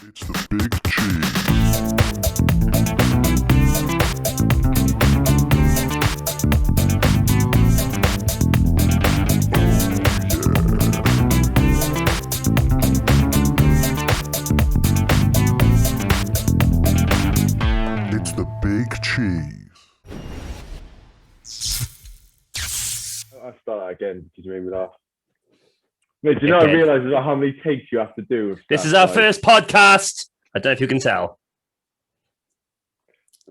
It's the big cheese. It's the big cheese. I'll start that again because you made me laugh. Mate, do you know I realise how many takes you have to do? This is our first podcast. I don't know if you can tell.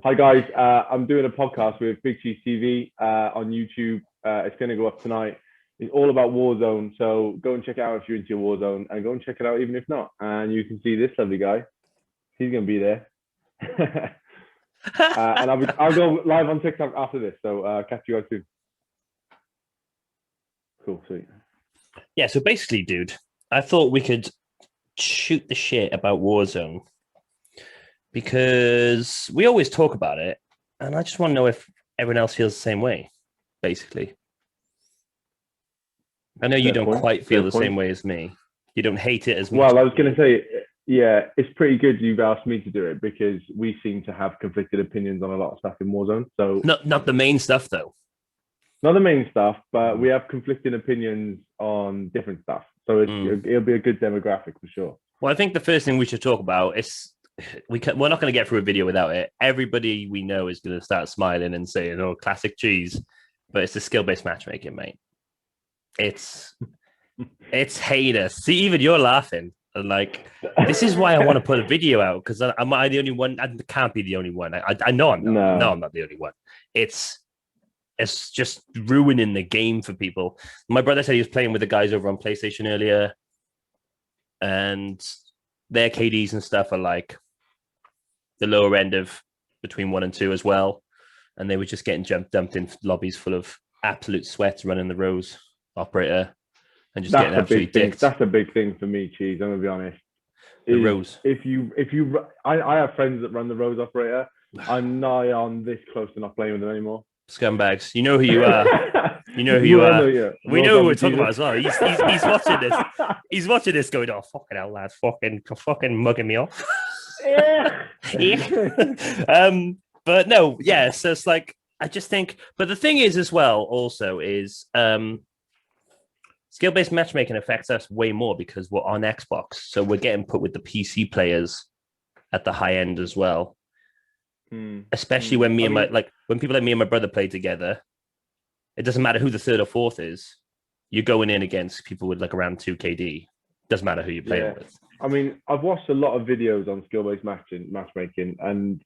Hi guys, I'm doing a podcast with Big Cheese TV on YouTube. It's going to go up tonight. It's all about Warzone, so go and check it out if you're into Warzone, and go and check it out even if not. And you can see this lovely guy. He's going to be there. And I'll go live on TikTok after this, so catch you guys soon. Cool, sweet. Yeah, so basically, dude, I thought we could shoot the shit about Warzone because we always talk about it, and I just want to know if everyone else feels the same way, basically. I know you don't quite feel the same way as me. You don't hate it as much. Well, I was going to say, yeah, it's pretty good you've asked me to do it because we seem to have conflicted opinions on a lot of stuff in Warzone. So not the main stuff, though. Not the main stuff, but we have conflicting opinions on different stuff. So it'll be a good demographic for sure. Well, I think the first thing we should talk about is we're not going to get through a video without it. Everybody we know is going to start smiling and saying, "Oh, classic cheese," but it's the skill-based matchmaking, mate. It's heinous. See, even you're laughing. And like, this is why I want to put a video out because am I the only one? I can't be the only one. I know I'm not. No, I'm not the only one. It's just ruining the game for people. My brother said he was playing with the guys over on PlayStation earlier, and their KDs and stuff are like the lower end of between 1 and 2 as well. And they were just getting dumped in lobbies full of absolute sweats running the Rose operator and just getting absolutely dicked. That's a big thing for me, Cheese. I'm gonna be honest. The Rose. I have friends that run the Rose operator. I'm nigh on this close to not playing with them anymore. Scumbags, you know who you are. You know who you are. We know who we're talking about as well. He's watching this. He's watching this, going, "Oh fucking hell, lads, fucking mugging me off." Yeah. But no, yeah. So it's like I just think. But the thing is, as well, also is skill-based matchmaking affects us way more because we're on Xbox, so we're getting put with the PC players at the high end as well. Especially when when people like me and my brother play together, it doesn't matter who the third or fourth is. You're going in against people with like around 2 KD. Doesn't matter who you're playing with. I mean, I've watched a lot of videos on skill-based matchmaking, and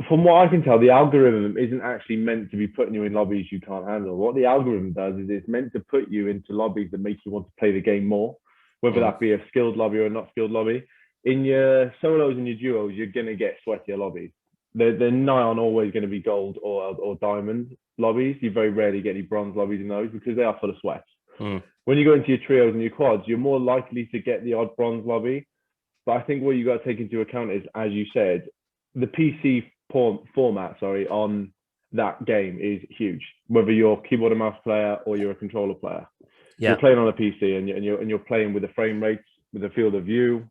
from what I can tell, the algorithm isn't actually meant to be putting you in lobbies you can't handle. What the algorithm does is it's meant to put you into lobbies that make you want to play the game more, whether that be a skilled lobby or a not skilled lobby. In your solos and your duos, you're going to get sweatier lobbies. They're nigh on always going to be gold or diamond lobbies. You very rarely get any bronze lobbies in those because they are full of sweats. When you go into your trios and your quads, you're more likely to get the odd bronze lobby. But I think what you got to take into account is, as you said, the PC format, on that game is huge. Whether you're a keyboard and mouse player or you're a controller player, you're playing on a PC and you're playing with the frame rates, with the field of view.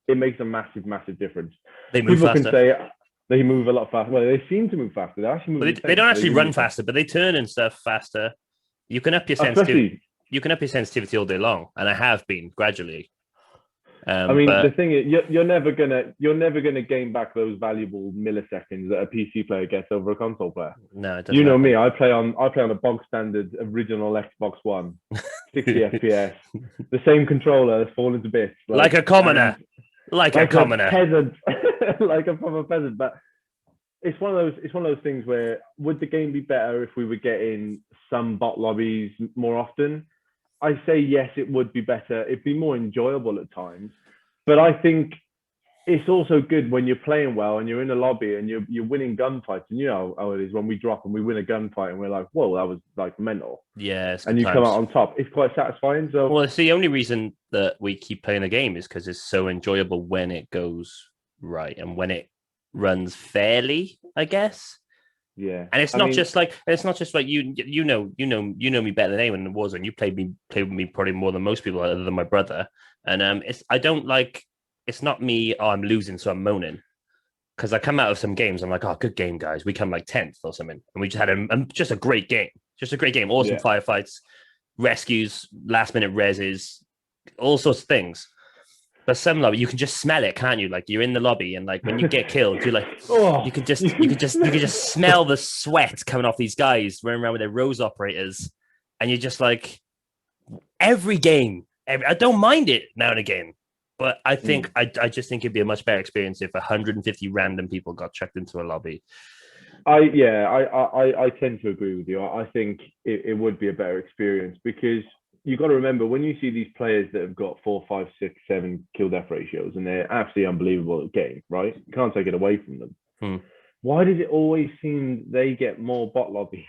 It makes a massive difference. They move faster. Can say they move a lot faster. Well, they seem to move faster. They actually move. They don't actually run faster, but they turn and stuff faster. You can up your sensitivity. You can up your sensitivity all day long, and I have been gradually. I mean, the thing is, you're never gonna gain back those valuable milliseconds that a PC player gets over a console player. No, it doesn't. You know me. I play on a bog standard original Xbox One, 60 FPS, the same controller that's fallen to bits, like a commoner. Like a commoner, peasant, like a proper peasant. But it's one of those things where would the game be better if we were getting some bot lobbies more often? I say yes, it would be better. It'd be more enjoyable at times. But I think it's also good when you're playing well and you're in a lobby and you're winning gunfights. And you know how it is when we drop and we win a gunfight and we're like, whoa, that was like mental. Yeah. And you come out on top. It's quite satisfying. So well, it's the only reason that we keep playing a game is because it's so enjoyable when it goes right and when it runs fairly, I guess. Yeah. And it's not just like you know me better than anyone in Warzone. You played with me probably more than most people other than my brother. And I don't like it's not me. Oh, I'm losing, so I'm moaning. Because I come out of some games, I'm like, oh, good game, guys. We come like 10th or something, and we just had just a great game, awesome firefights, rescues, last minute reses, all sorts of things. But some lobby, you can just smell it, can't you? Like you're in the lobby, and like when you get killed, you're like, you could just smell the sweat coming off these guys running around with their rose operators, and you're just like, every game, I don't mind it now and again, but I think I just think it'd be a much better experience if 150 random people got chucked into a lobby. I tend to agree with you. I think it would be a better experience because you got to remember when you see these players that have got 4, 5, 6, 7 kill death ratios and they're absolutely unbelievable at the game, right? You can't take it away from them. Why does it always seem they get more bot lobbies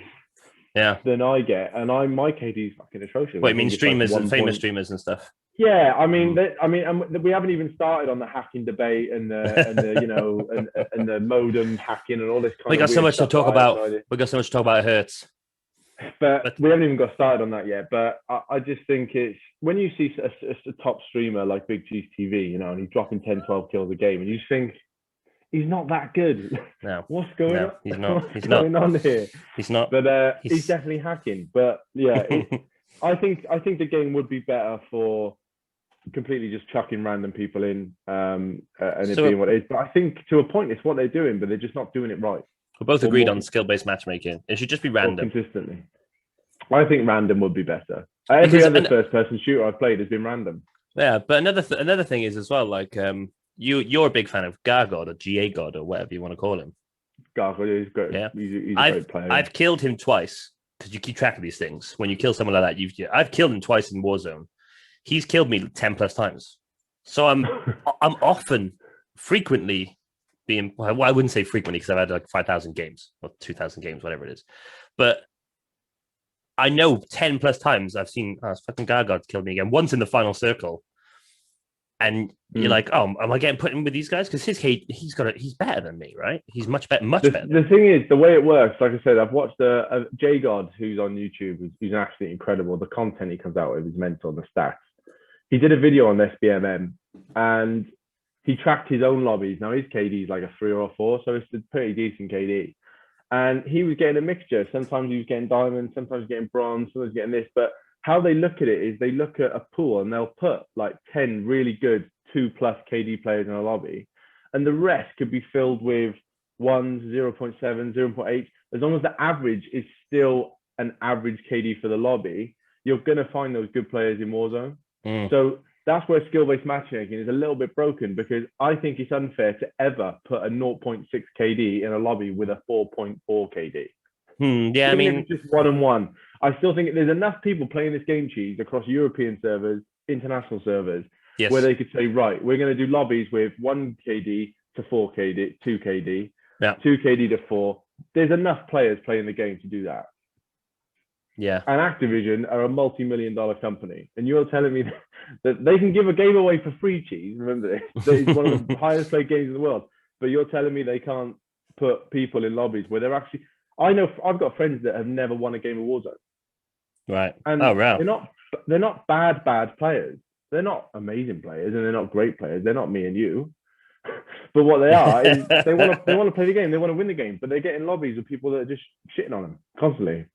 than I get? And my KD is fucking atrocious. Wait, I mean streamers and famous streamers and stuff. Yeah, I mean, we haven't even started on the hacking debate and the you know and the modem hacking and all this kind of. We got so much to talk about. We got so much to talk about. It hurts. But we haven't even got started on that yet. But I just think it's when you see a top streamer like Big Cheese TV, you know, and he's dropping 10, 12 kills a game, and you think he's not that good. No, what's going on? He's not. What's going on here? He's not. But he's definitely hacking. But yeah, I think the game would be better for completely just chucking random people in and it being what it is. But I think to a point it's what they're doing, but they're just not doing it right. We both agreed on skill-based matchmaking. It should just be random. Consistently. I think random would be better. Every other first-person shooter I've played has been random. Yeah, but another thing is as well, like you're a big fan of Gargod or GA God or whatever you want to call him. Gargod is great. Yeah, he's a great player. I've killed him twice because you keep track of these things. When you kill someone like that, I've killed him twice in Warzone. He's killed me 10 plus times. So I'm often, frequently being, well, I wouldn't say frequently because I've had like 5,000 games or 2,000 games, whatever it is. But I know 10 plus times I've seen fucking Gargod killed me again, once in the final circle. And you're like, oh, am I getting put in with these guys? Because he's better than me, right? He's much better, better. The thing is, the way it works, like I said, I've watched a J God who's on YouTube, who's absolutely incredible. The content he comes out with is mental, the stats. He did a video on SBMM and he tracked his own lobbies. Now his KD is like a 3 or a 4, so it's a pretty decent KD. And he was getting a mixture. Sometimes he was getting diamonds, sometimes getting bronze, sometimes getting this. But how they look at it is they look at a pool and they'll put like 10 really good 2+ KD players in a lobby. And the rest could be filled with 1s, 0.7, 0.8. As long as the average is still an average KD for the lobby, you're going to find those good players in Warzone. So that's where skill-based matchmaking is a little bit broken because I think it's unfair to ever put a 0.6 KD in a lobby with a 4.4 KD. Yeah, I mean, it's just 1-on-1. I still think there's enough people playing this game cheese across European servers, international servers, where they could say, right, we're going to do lobbies with 1 KD to 4 KD, 2 KD, 2 KD to 4. There's enough players playing the game to do that. Yeah. And Activision are a multi-million-dollar company. And you're telling me that they can give a game away for free, cheese. Remember this. It's one of the highest played games in the world. But you're telling me they can't put people in lobbies where they're actually... I know I've got friends that have never won a game of Warzone. Right. And they're not bad players. They're not amazing players and they're not great players. They're not me and you. But what they are is they want to play the game. They want to win the game. But they get in lobbies with people that are just shitting on them constantly.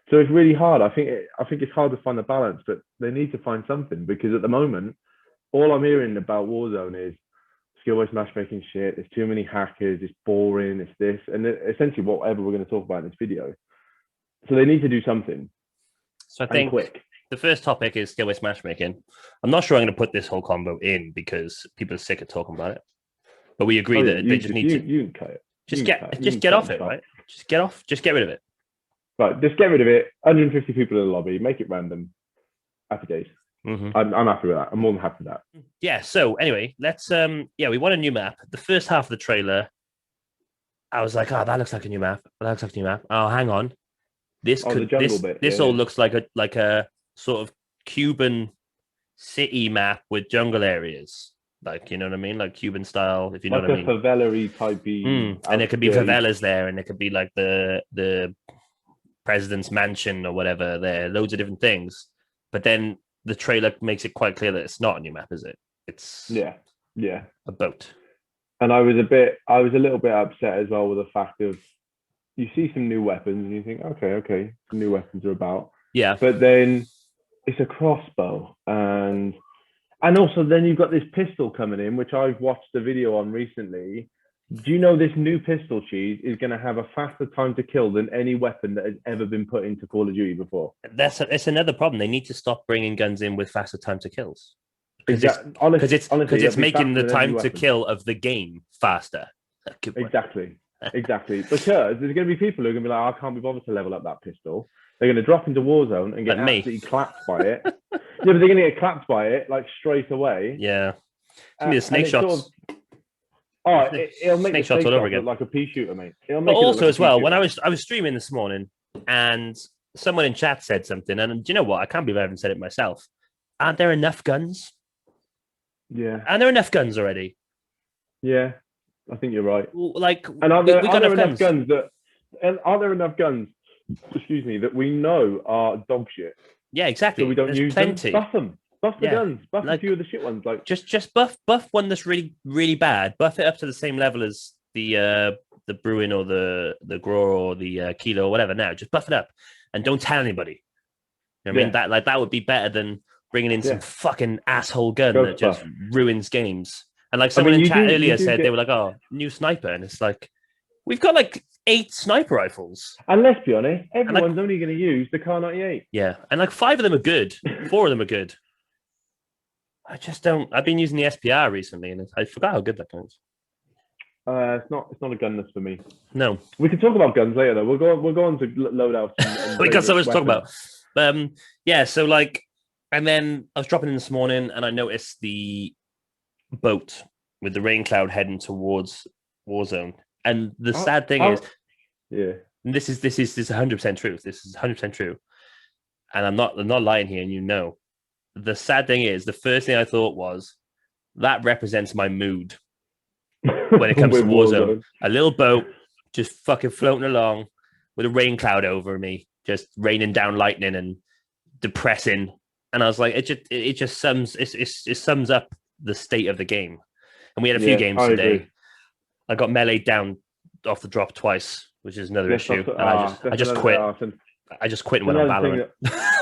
So it's really hard. I think it's hard to find the balance, but they need to find something because at the moment, all I'm hearing about Warzone is skill-based matchmaking shit. There's too many hackers. It's boring. It's this, and essentially whatever we're going to talk about in this video. So they need to do something. So I think the first topic is skill-based matchmaking. I'm not sure I'm going to put this whole combo in because people are sick of talking about it. But we agree that they just need to. You can cut it. Just get off it, right? Just get rid of it. Right, just get rid of it. 150 people in the lobby, make it random. Happy days. Mm-hmm. I'm happy with that. I'm more than happy with that. Yeah. So anyway, let's. We want a new map. The first half of the trailer, I was like, that looks like a new map. That looks like a new map. Oh, hang on. This all looks like a sort of Cuban city map with jungle areas. Like, you know what I mean? Like Cuban style, if you know what I mean. Like a favela-y type. And there could be favelas there, and there could be like the president's mansion or whatever there, loads of different things. But then the trailer makes it quite clear that it's not a new map, is it? Yeah. a boat. And I was a little bit upset as well with the fact of you see some new weapons and you think, okay, some new weapons are about. Yeah. But then it's a crossbow and also then you've got this pistol coming in, which I've watched the video on recently. Do you know this new pistol cheese is going to have a faster time to kill than any weapon that has ever been put into Call of Duty before? It's another problem. They need to stop bringing guns in with faster time to kills. Honestly, it's making the time to kill of the game faster. Exactly. Because there's going to be people who are going to be like, I can't be bothered to level up that pistol. They're going to drop into Warzone and get absolutely clapped by it. Yeah, but they're going to get clapped by it like straight away. Yeah. It's going to be the snake shots. It'll make snake shots all over again. Look like a pea shooter, mate. But also as well, when I was streaming this morning and someone in chat said something, and do you know what? I can't believe I haven't said it myself. Aren't there enough guns? Yeah. And there are enough guns already. Yeah, I think you're right. Like, and are there enough guns excuse me, that we know are dog shit? Yeah, exactly. So we don't use plenty. Them. Buff them. Buff the guns. Buff a few of the shit ones. Like just buff one that's really, really bad. Buff it up to the same level as the Bruin or the Grower or the Kilo or whatever. Now, just buff it up and don't tell anybody. You know what I mean? That would be better than bringing in some fucking asshole gun that just ruins games. And like someone in chat earlier said, they were like, "Oh, new sniper," and it's like, we've got like 8 sniper rifles. And let's be honest, everyone's only going to use the Kar 98. Yeah, and like 5 of them are good. 4 of them are good. I just don't. I've been using the SPR recently, and I forgot how good that gun is. It's not a gun that's for me. No, we can talk about guns later though. We'll go on to loadouts. We got so much to talk about. So like, and then I was dropping in this morning, and I noticed the boat with the rain cloud heading towards Warzone. And the sad thing is, this is 100% truth. This is 100% true, and I'm not lying here. And you know, the sad thing is, the first thing I thought was that represents my mood when it comes to Warzone. A little boat just fucking floating along with a rain cloud over me, just raining down lightning and depressing. And I was like, it just sums up the state of the game. And we had a few games today. Agree. I got meleeed down off the drop twice, which is another issue. And I just quit. I just quit and went on Valorant.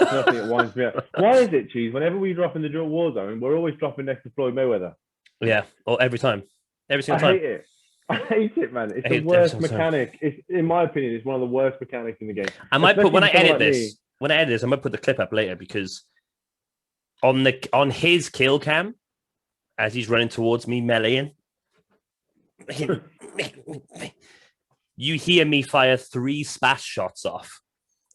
Nothing that winds me up. Why is it, Cheese? Whenever we drop in the Warzone, we're always dropping next to Floyd Mayweather. Yeah, every time. Every single time. I hate it, man. It's the worst mechanic. It's, in my opinion, it's one of the worst mechanics in the game. I might put, when I edit this, I'm going to put the clip up later, because on his kill cam, as he's running towards me, meleeing, you hear me fire 3 splash shots off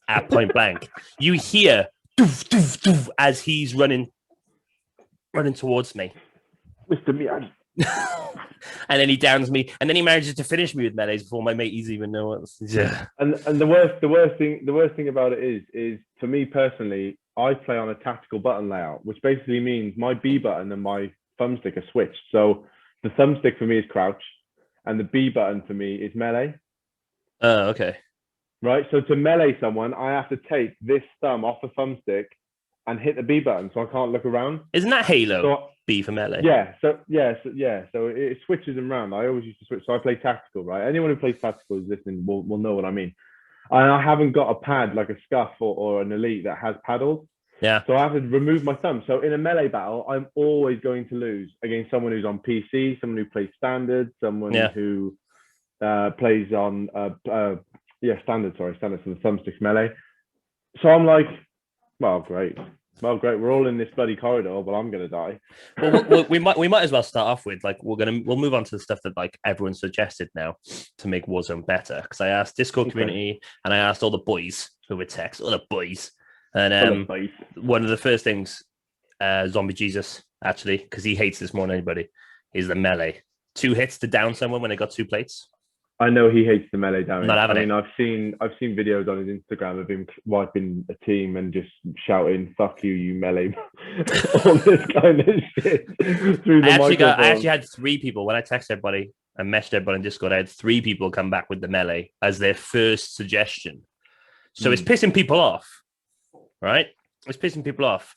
at point blank. You hear doof, doof, doof, as he's running towards me. Mr. Mian. And then he downs me, and then he manages to finish me with melees before my mates even know what. Yeah. And the worst thing about it is for me personally, I play on a tactical button layout, which basically means my B button and my thumbstick are switched. So the thumbstick for me is crouch, and the B button for me is melee. Oh, okay. Right. So to melee someone, I have to take this thumb off the thumbstick and hit the B button, so I can't look around. Isn't that Halo? B for melee. Yeah. So it switches them around. I always used to switch. So I play tactical, right? Anyone who plays tactical is listening will know what I mean. And I haven't got a pad like a scuff or an elite that has paddles. Yeah. So I have to remove my thumb. So in a melee battle, I'm always going to lose against someone who's on PC, someone who plays standard, someone who plays on standard. Sorry, standard. So the thumbstick's melee. So I'm like, well, great. We're all in this bloody corridor, but I'm gonna die. Well, we might as well start off with like we'll move on to the stuff that like everyone suggested now to make Warzone better. Because I asked Discord community and I asked all the boys who would text, all the boys, and one of the first things, Zombie Jesus actually, because he hates this more than anybody, is the melee. 2 hits to down someone when they got 2 plates. I know he hates the melee damage. I mean, I've seen videos on his Instagram of him wiping a team and just shouting "fuck you, you melee," all this kind of shit through the microphone. I actually had 3 people when I texted everybody and messaged everybody in Discord. I had 3 people come back with the melee as their first suggestion. So it's pissing people off, right? It's pissing people off.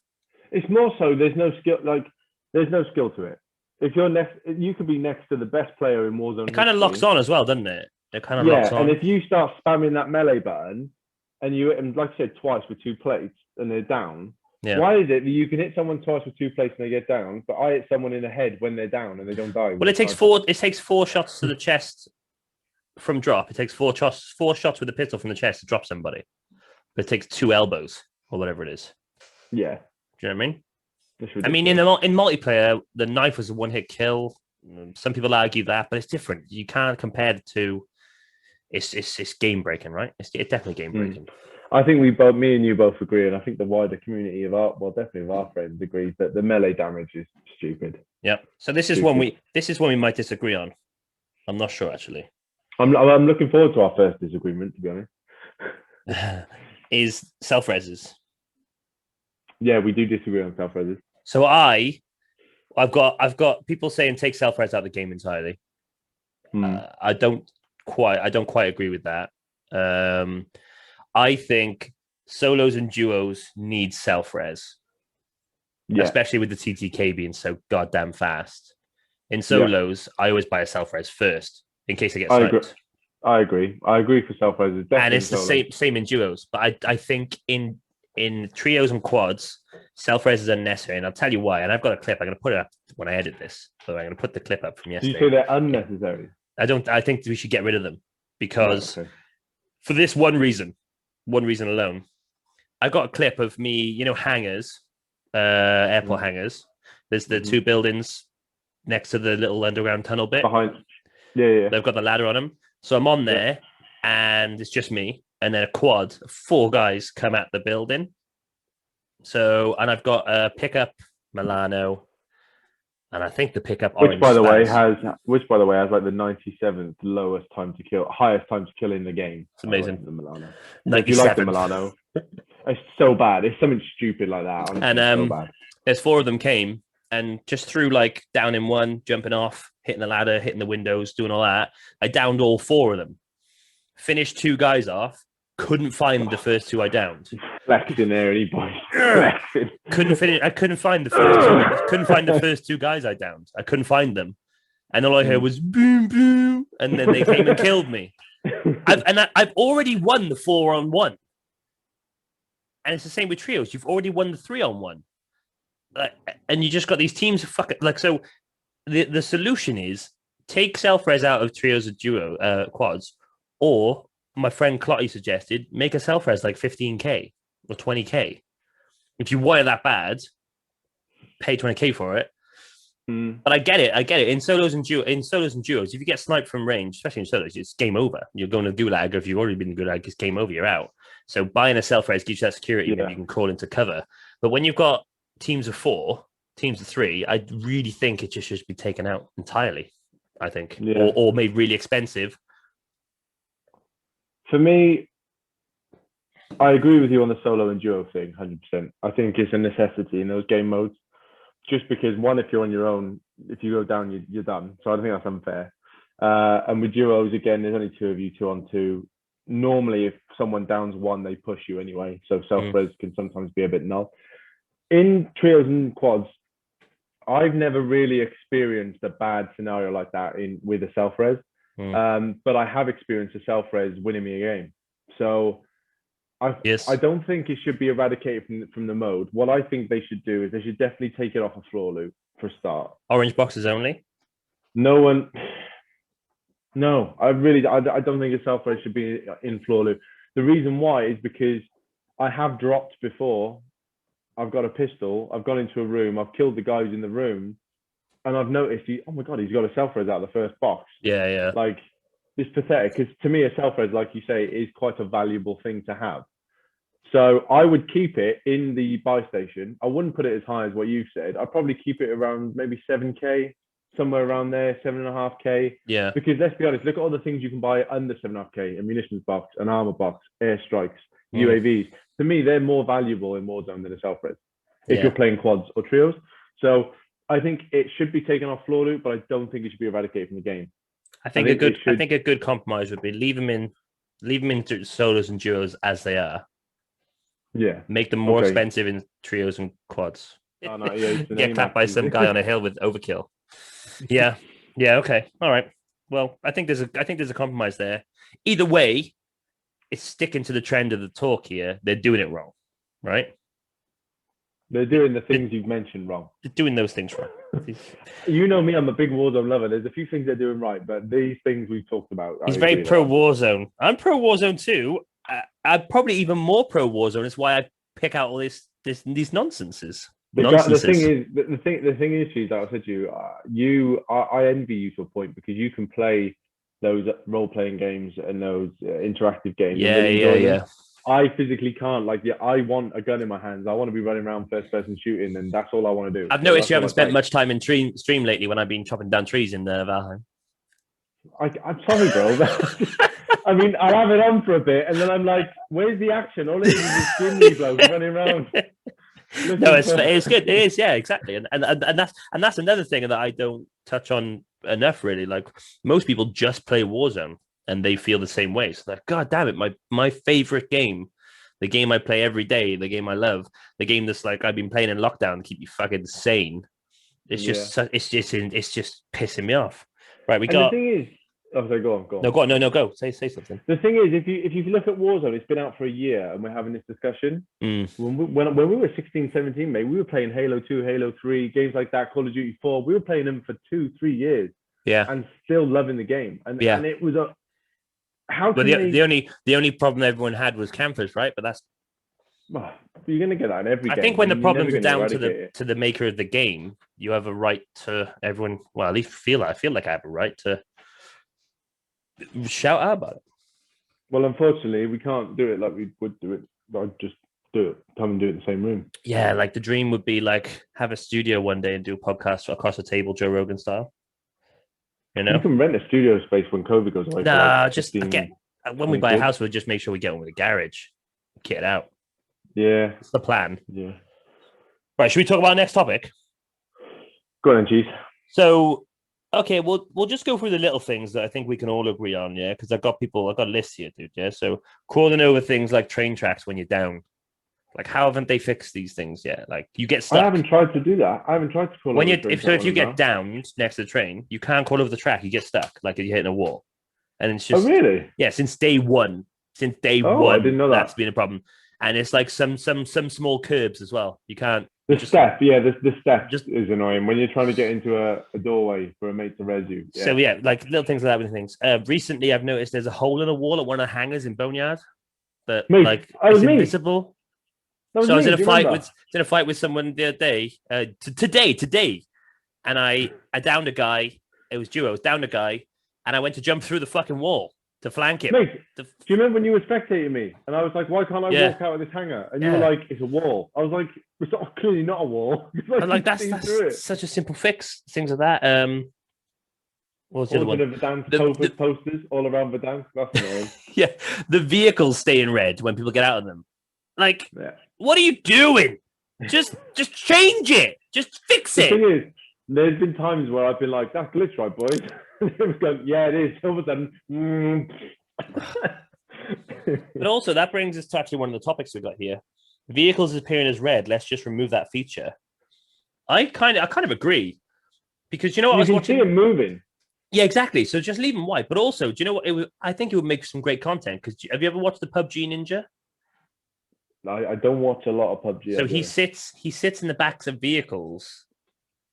It's more so there's no skill. Like there's no skill to it. if you're next, you could be next to the best player in Warzone. It kind of locks on as well, doesn't it? It kind of locks on. And if you start spamming that melee button and you hit them, like I said, twice with 2 plates and they're down, why is it that you can hit someone twice with 2 plates and they get down, but I hit someone in the head when they're down and they don't die? Well, it takes 4 shots to the chest from drop. It takes 4 shots with a pistol from the chest to drop somebody. But it takes 2 elbows or whatever it is. Yeah. Do you know what I mean? I mean, in multiplayer, the knife was a 1-hit kill. Some people argue that, but it's different. You can't compare the two. It's game breaking, right? It's definitely game breaking. I think me and you both agree, and I think the wider community of our friends agrees that the melee damage is stupid. Yeah. So this is one we might disagree on. I'm not sure actually. I'm looking forward to our first disagreement, to be honest. Is self-reses. Yeah, we do disagree on self-reses. So I've got people saying take self-res out of the game entirely. I don't quite agree with that. I think solos and duos need self-res, especially with the TTK being so goddamn fast. In solos, I always buy a self-res first in case I get sniped. I agree for self-res. And it's the same in duos, but I think in trios and quads, self-res is unnecessary, and I'll tell you why. And I've got a clip. I'm going to put it up when I edit this. So I'm going to put the clip up from yesterday. You say they're unnecessary? I think we should get rid of them because for this one reason alone. I got a clip of me, hangars, airport hangars. There's the 2 buildings next to the little underground tunnel bit. Behind. Yeah. They've got the ladder on them. So I'm on there and it's just me. And then a quad, 4 guys come at the building. So, and I've got a pickup Milano, and I think the pickup which by the way has like the 97th lowest time to kill, highest time to kill in the game. It's amazing. The Milano. 97th. If you like the Milano, it's so bad. It's something stupid like that. Honestly, and so bad. There's 4 of them came and just through like down in one, jumping off, hitting the ladder, hitting the windows, doing all that. I downed all 4 of them. Finished 2 guys off. Couldn't find the first 2 I downed. Flexing there, any boy. Flexing. I couldn't find the first 2. Couldn't find the first 2 guys I downed. I couldn't find them, and all I heard was boom, boom, and then they came and killed me. I've already won the 4-on-1, and it's the same with trios. You've already won the 3-on-1, and you just got these teams. So the solution is take self-res out of trios or duo quads, or my friend Clotty suggested, make a self-res like 15k or 20k. If you want it that bad, pay 20k for it. But I get it. In solos and duos, if you get sniped from range, especially in solos, it's game over. You're going to Gulag. If you've already been in Gulag, it's game over. You're out. So buying a self-res gives you that security that you can crawl into cover. But when you've got teams of 4, teams of 3, I really think it just should be taken out entirely. I think, or made really expensive. For me, I agree with you on the solo and duo thing, 100%. I think it's a necessity in those game modes, just because one, if you're on your own, if you go down, you're done. So I don't think that's unfair. And with duos, again, there's only 2 of you, 2 on 2. Normally, if someone downs 1, they push you anyway. So self-res can sometimes be a bit null. In trios and quads, I've never really experienced a bad scenario like that with a self-res. But I have experienced a self-res winning me a game. So I don't think it should be eradicated from the mode. What I think they should do is they should definitely take it off a floor loop for a start. Orange boxes only? No, I don't think a self-res should be in floor loop. The reason why is because I have dropped before. I've got a pistol. I've gone into a room. I've killed the guys in the room. And I've noticed, oh my God, he's got a self-res out of the first box. Yeah. Like, it's pathetic. Because to me, a self-res, like you say, is quite a valuable thing to have. So I would keep it in the buy station. I wouldn't put it as high as what you've said. I'd probably keep it around maybe 7k, somewhere around there, 7.5k. Yeah. Because let's be honest, look at all the things you can buy under 7.5k: a munitions box, an armor box, airstrikes, UAVs. To me, they're more valuable in Warzone than a self-res if you're playing quads or trios. So I think it should be taken off floor loop, but I don't think it should be eradicated from the game. I think a good compromise would be leave them in solos and duos as they are. Yeah. Make them more expensive in trios and quads. Get clapped by some guy on a hill with overkill. Yeah. Yeah. Okay. All right. Well, I think there's a compromise there. Either way, it's sticking to the trend of the talk here. They're doing it wrong, right? They're doing the They're, things you've mentioned wrong. they're doing those things wrong. You know me, I'm a big Warzone lover. There's a few things they're doing right, but these things we've talked about, He's I very agree pro that. Warzone. I'm pro Warzone too. I'm probably even more pro Warzone. It's why I pick out all these nonsenses. The thing Nonsenses. is, the thing is, Cheese, like I said to you, I envy you to a point because you can play those role playing games and those interactive games and Yeah, really yeah, enjoy them. yeah. I physically can't. Like, yeah, I want a gun in my hands. I want to be running around first person shooting, and that's all I want to do. I've So noticed you that's haven't all I spent play. much time in stream lately when I've been chopping down trees in Valheim. I'm sorry, bro. I mean, I'll have it on for a bit, and then I'm like, "Where's the action?" All it is this Gimli bloke running around. No, it's good. It is, yeah, exactly. And that's another thing that I don't touch on enough, really. Like most people just play Warzone and they feel the same way. So like, God damn it, my favorite game, the game I play every day, the game I love, the game that's like I've been playing in lockdown to keep you fucking sane. It's just it's just pissing me off. Right, we And the got thing is, oh, sorry, go on. no, go on, no, go say something. The thing is, if you look at Warzone, it's been out for a year, and we're having this discussion. When we were 16, 17, mate, we were playing Halo 2, Halo 3, games like that, Call of Duty 4. We were playing them for 2-3 years, Yeah, and still loving the game. And it was a how but can the only problem everyone had was campers, right? But that's you're going to get that in every game. I think when the You're problem's never down gonna to the maker of the game, you have a right to everyone. Well, at least I feel like I have a right to shout out about it. Well, unfortunately, we can't do it like we would do it. I'd just do it, come and do it in the same room. Yeah, like the dream would be like have a studio one day and do a podcast across the table, Joe Rogan style. You know, You can rent a studio space when COVID goes away. nah, like just 15, get when we buy a house, we'll just make sure we get one with a garage, kit it out. Yeah, It's the plan. yeah. Right, should we talk about our next topic? Go on, Cheese. So, okay, we'll just go through the little things that I think we can all agree on, yeah. Because I've got a list here, dude. Yeah, so crawling over things like train tracks when you're down. Like, how haven't they fixed these things yet? Like, you get stuck. I haven't tried to do that. I haven't tried to crawl When over you if you get down next to the train, you can't crawl over the track. You get stuck, like you're hitting a wall. And it's just really? Yeah, since day one. Since day Oh, one, I didn't know that. That's been a problem. And it's like some small curbs as well. You can't. The step is annoying when you're trying to get into a doorway for a mate to res you. Yeah. So yeah, like little things like that with things. Recently, I've noticed there's a hole in a wall at one of the hangars in Boneyard, but like it's invisible. So I was in a fight with someone the other day, today, and I downed a guy. It was duo. I was downed a guy, and I went to jump through the fucking wall to flank him. Mate, do you remember when you were spectating me? And I was like, why can't I walk out of this hangar? And you were like, it's a wall. I was like, it's not, clearly not a wall. But like that's such a simple fix. Things like that. What was the other one? The posters all around Verdansk. That's annoying. Yeah, the vehicles stay in red when people get out of them. Like, what are you doing? Just change it. Just fix it. The thing is, there's been times where I've been like, that's glitch, right, boys? Yeah, it is. All of a sudden, But also, that brings us to actually one of the topics we got here. Vehicles appearing as red. Let's just remove that feature. I kind of agree, because you know what, I was watching. See it moving. Yeah, exactly. So just leave them white. But also, do you know what? I think it would make some great content. Because have you ever watched the PUBG Ninja? I don't watch a lot of PUBG. So he sits in the backs of vehicles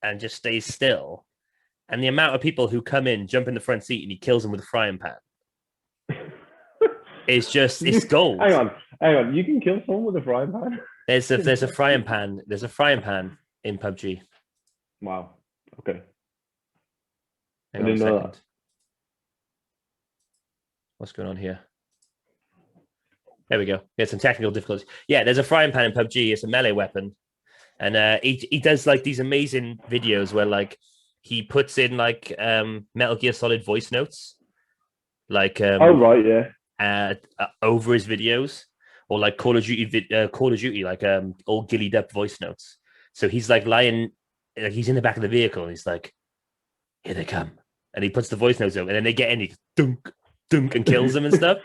and just stays still. And the amount of people who come in, jump in the front seat, and he kills them with a frying pan. It's gold. Hang on. You can kill someone with a frying pan? There's a frying pan. There's a frying pan in PUBG. Wow. Okay. Hang on a second. What's going on here? There we go. There's some technical difficulties. Yeah, there's a frying pan in PUBG. It's a melee weapon. And he does like these amazing videos where like he puts in like Metal Gear Solid voice notes. Like right, yeah. Over his videos, or like Call of Duty, like all gillied up voice notes. So he's like lying, like he's in the back of the vehicle, and he's like, "Here they come," and he puts the voice notes over, and then they get in, he dunk, and kills them and stuff.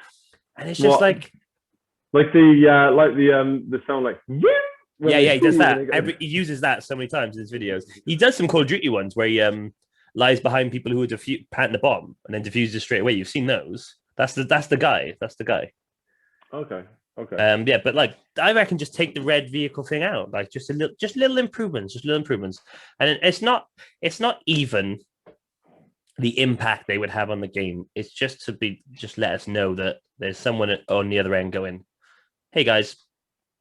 And it's just like the sound like yeah, he does that. He uses that so many times in his videos. He does some Call of Duty ones where he lies behind people who are planting the bomb and then defuses straight away. You've seen those. That's the guy. That's the guy. Okay. Yeah, but like I reckon just take the red vehicle thing out, like just little improvements, and it's not even the impact they would have on the game. It's just just let us know that there's someone on the other end going, hey guys,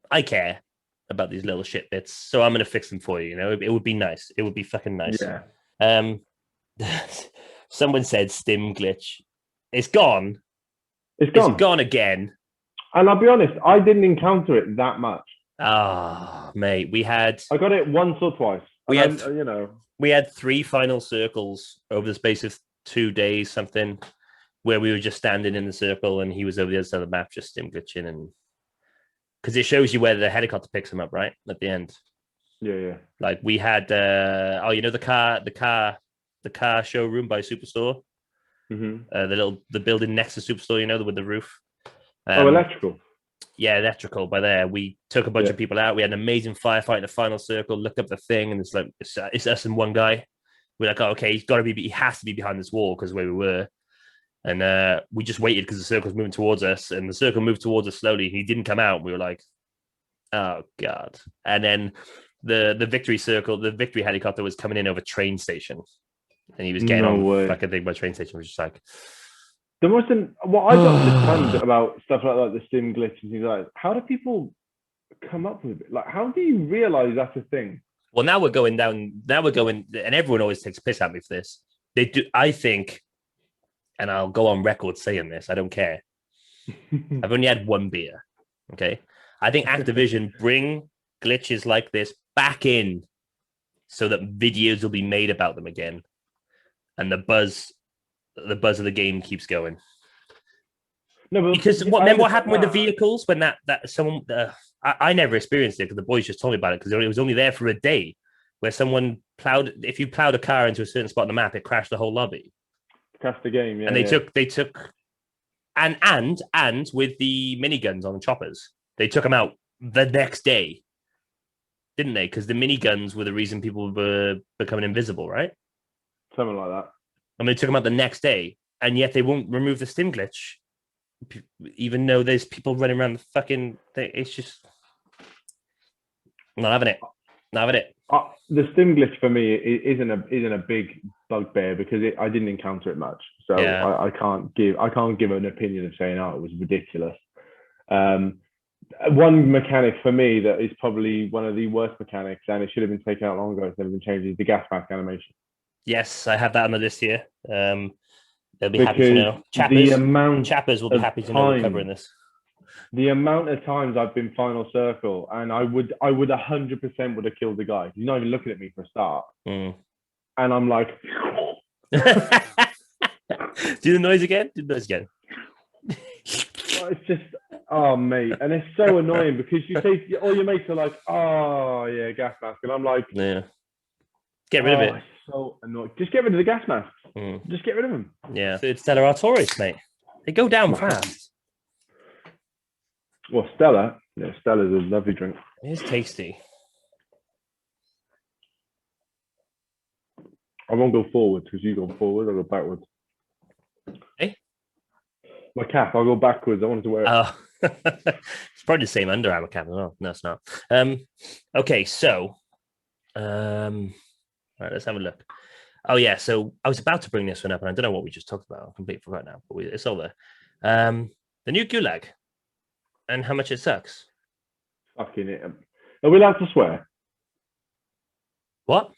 I care about these little shit bits, so I'm gonna fix them for you. You know, it would be nice. It would be fucking nice. Yeah. Someone said stim glitch. It's gone. It's gone. It's gone again. And I'll be honest, I didn't encounter it that much. Ah, mate, I got it once or twice. We had, we had 3 final circles over the space of 2 days, something, where we were just standing in the circle and he was over the other side of the map, just stim glitching, and because it shows you where the helicopter picks him up, right at the end. Yeah. Like we had, the car showroom by Superstore, the building next to Superstore, with the roof. Electrical. Yeah, electrical. By there, we took a bunch of people out. We had an amazing firefight in the final circle. Looked up the thing, and it's like it's us and one guy. We're like, oh, okay, he has to be behind this wall because where we were, and we just waited because the circle's moving towards us, and the circle moved towards us slowly. He didn't come out. We were like, oh god. And then the victory helicopter was coming in over train station, and he was getting on fucking thing by train station. Which was just like. What I don't understand about stuff like the stim glitch and things like that, how do people come up with it? Like, how do you realize that's a thing? Well, now we're going, and everyone always takes a piss at me for this. They do, I think, and I'll go on record saying this, I don't care. I've only had 1 beer, okay? I think Activision bring glitches like this back in so that videos will be made about them again. And the buzz of the game keeps going. No, because remember what happened with the vehicles when that someone I never experienced it because the boys just told me about it because it was only there for a day where someone if you plowed a car into a certain spot on the map, it crashed the whole lobby. Crashed the game, yeah. And they took and with the miniguns on the choppers, they took them out the next day, didn't they? Because the miniguns were the reason people were becoming invisible, right? Something like that. And they took them out the next day, and yet they won't remove the stim glitch, even though there's people running around the fucking thing. It's just not having it. The stim glitch for me isn't a big bugbear because I didn't encounter it much, so yeah. I can't give an opinion of saying it was ridiculous. One mechanic for me that is probably one of the worst mechanics, and it should have been taken out long ago. It's never been changed. Is the gas mask animation. Yes, I have that on the list here. They'll be happy to know. Chappers will be happy to know we're covering this. The amount of times I've been final circle, and I would 100% would have killed the guy. He's not even looking at me for a start, and I'm like, do the noise again. It's just, oh mate, and it's so annoying because you say all your mates are like, oh yeah, gas mask, and I'm like, yeah, get rid of it. So annoying. Just get rid of the gas masks. Just get rid of them. Yeah, it's Stella Artois, mate. They go down fast. Well, Stella. Yeah, Stella's a lovely drink. It is tasty. I won't go forward because you go forward. I'll go backwards. Hey? My cap, I'll go backwards. I wanted to wear it. Oh. It's probably the same Under Armour cap as well. No, it's not. Okay, so... All right, let's have a look. Oh, yeah. So I was about to bring this one up, and I don't know what we just talked about. I completely forgot now, but it's all there. The new Gulag and how much it sucks. Fucking it. Are we allowed to swear? What?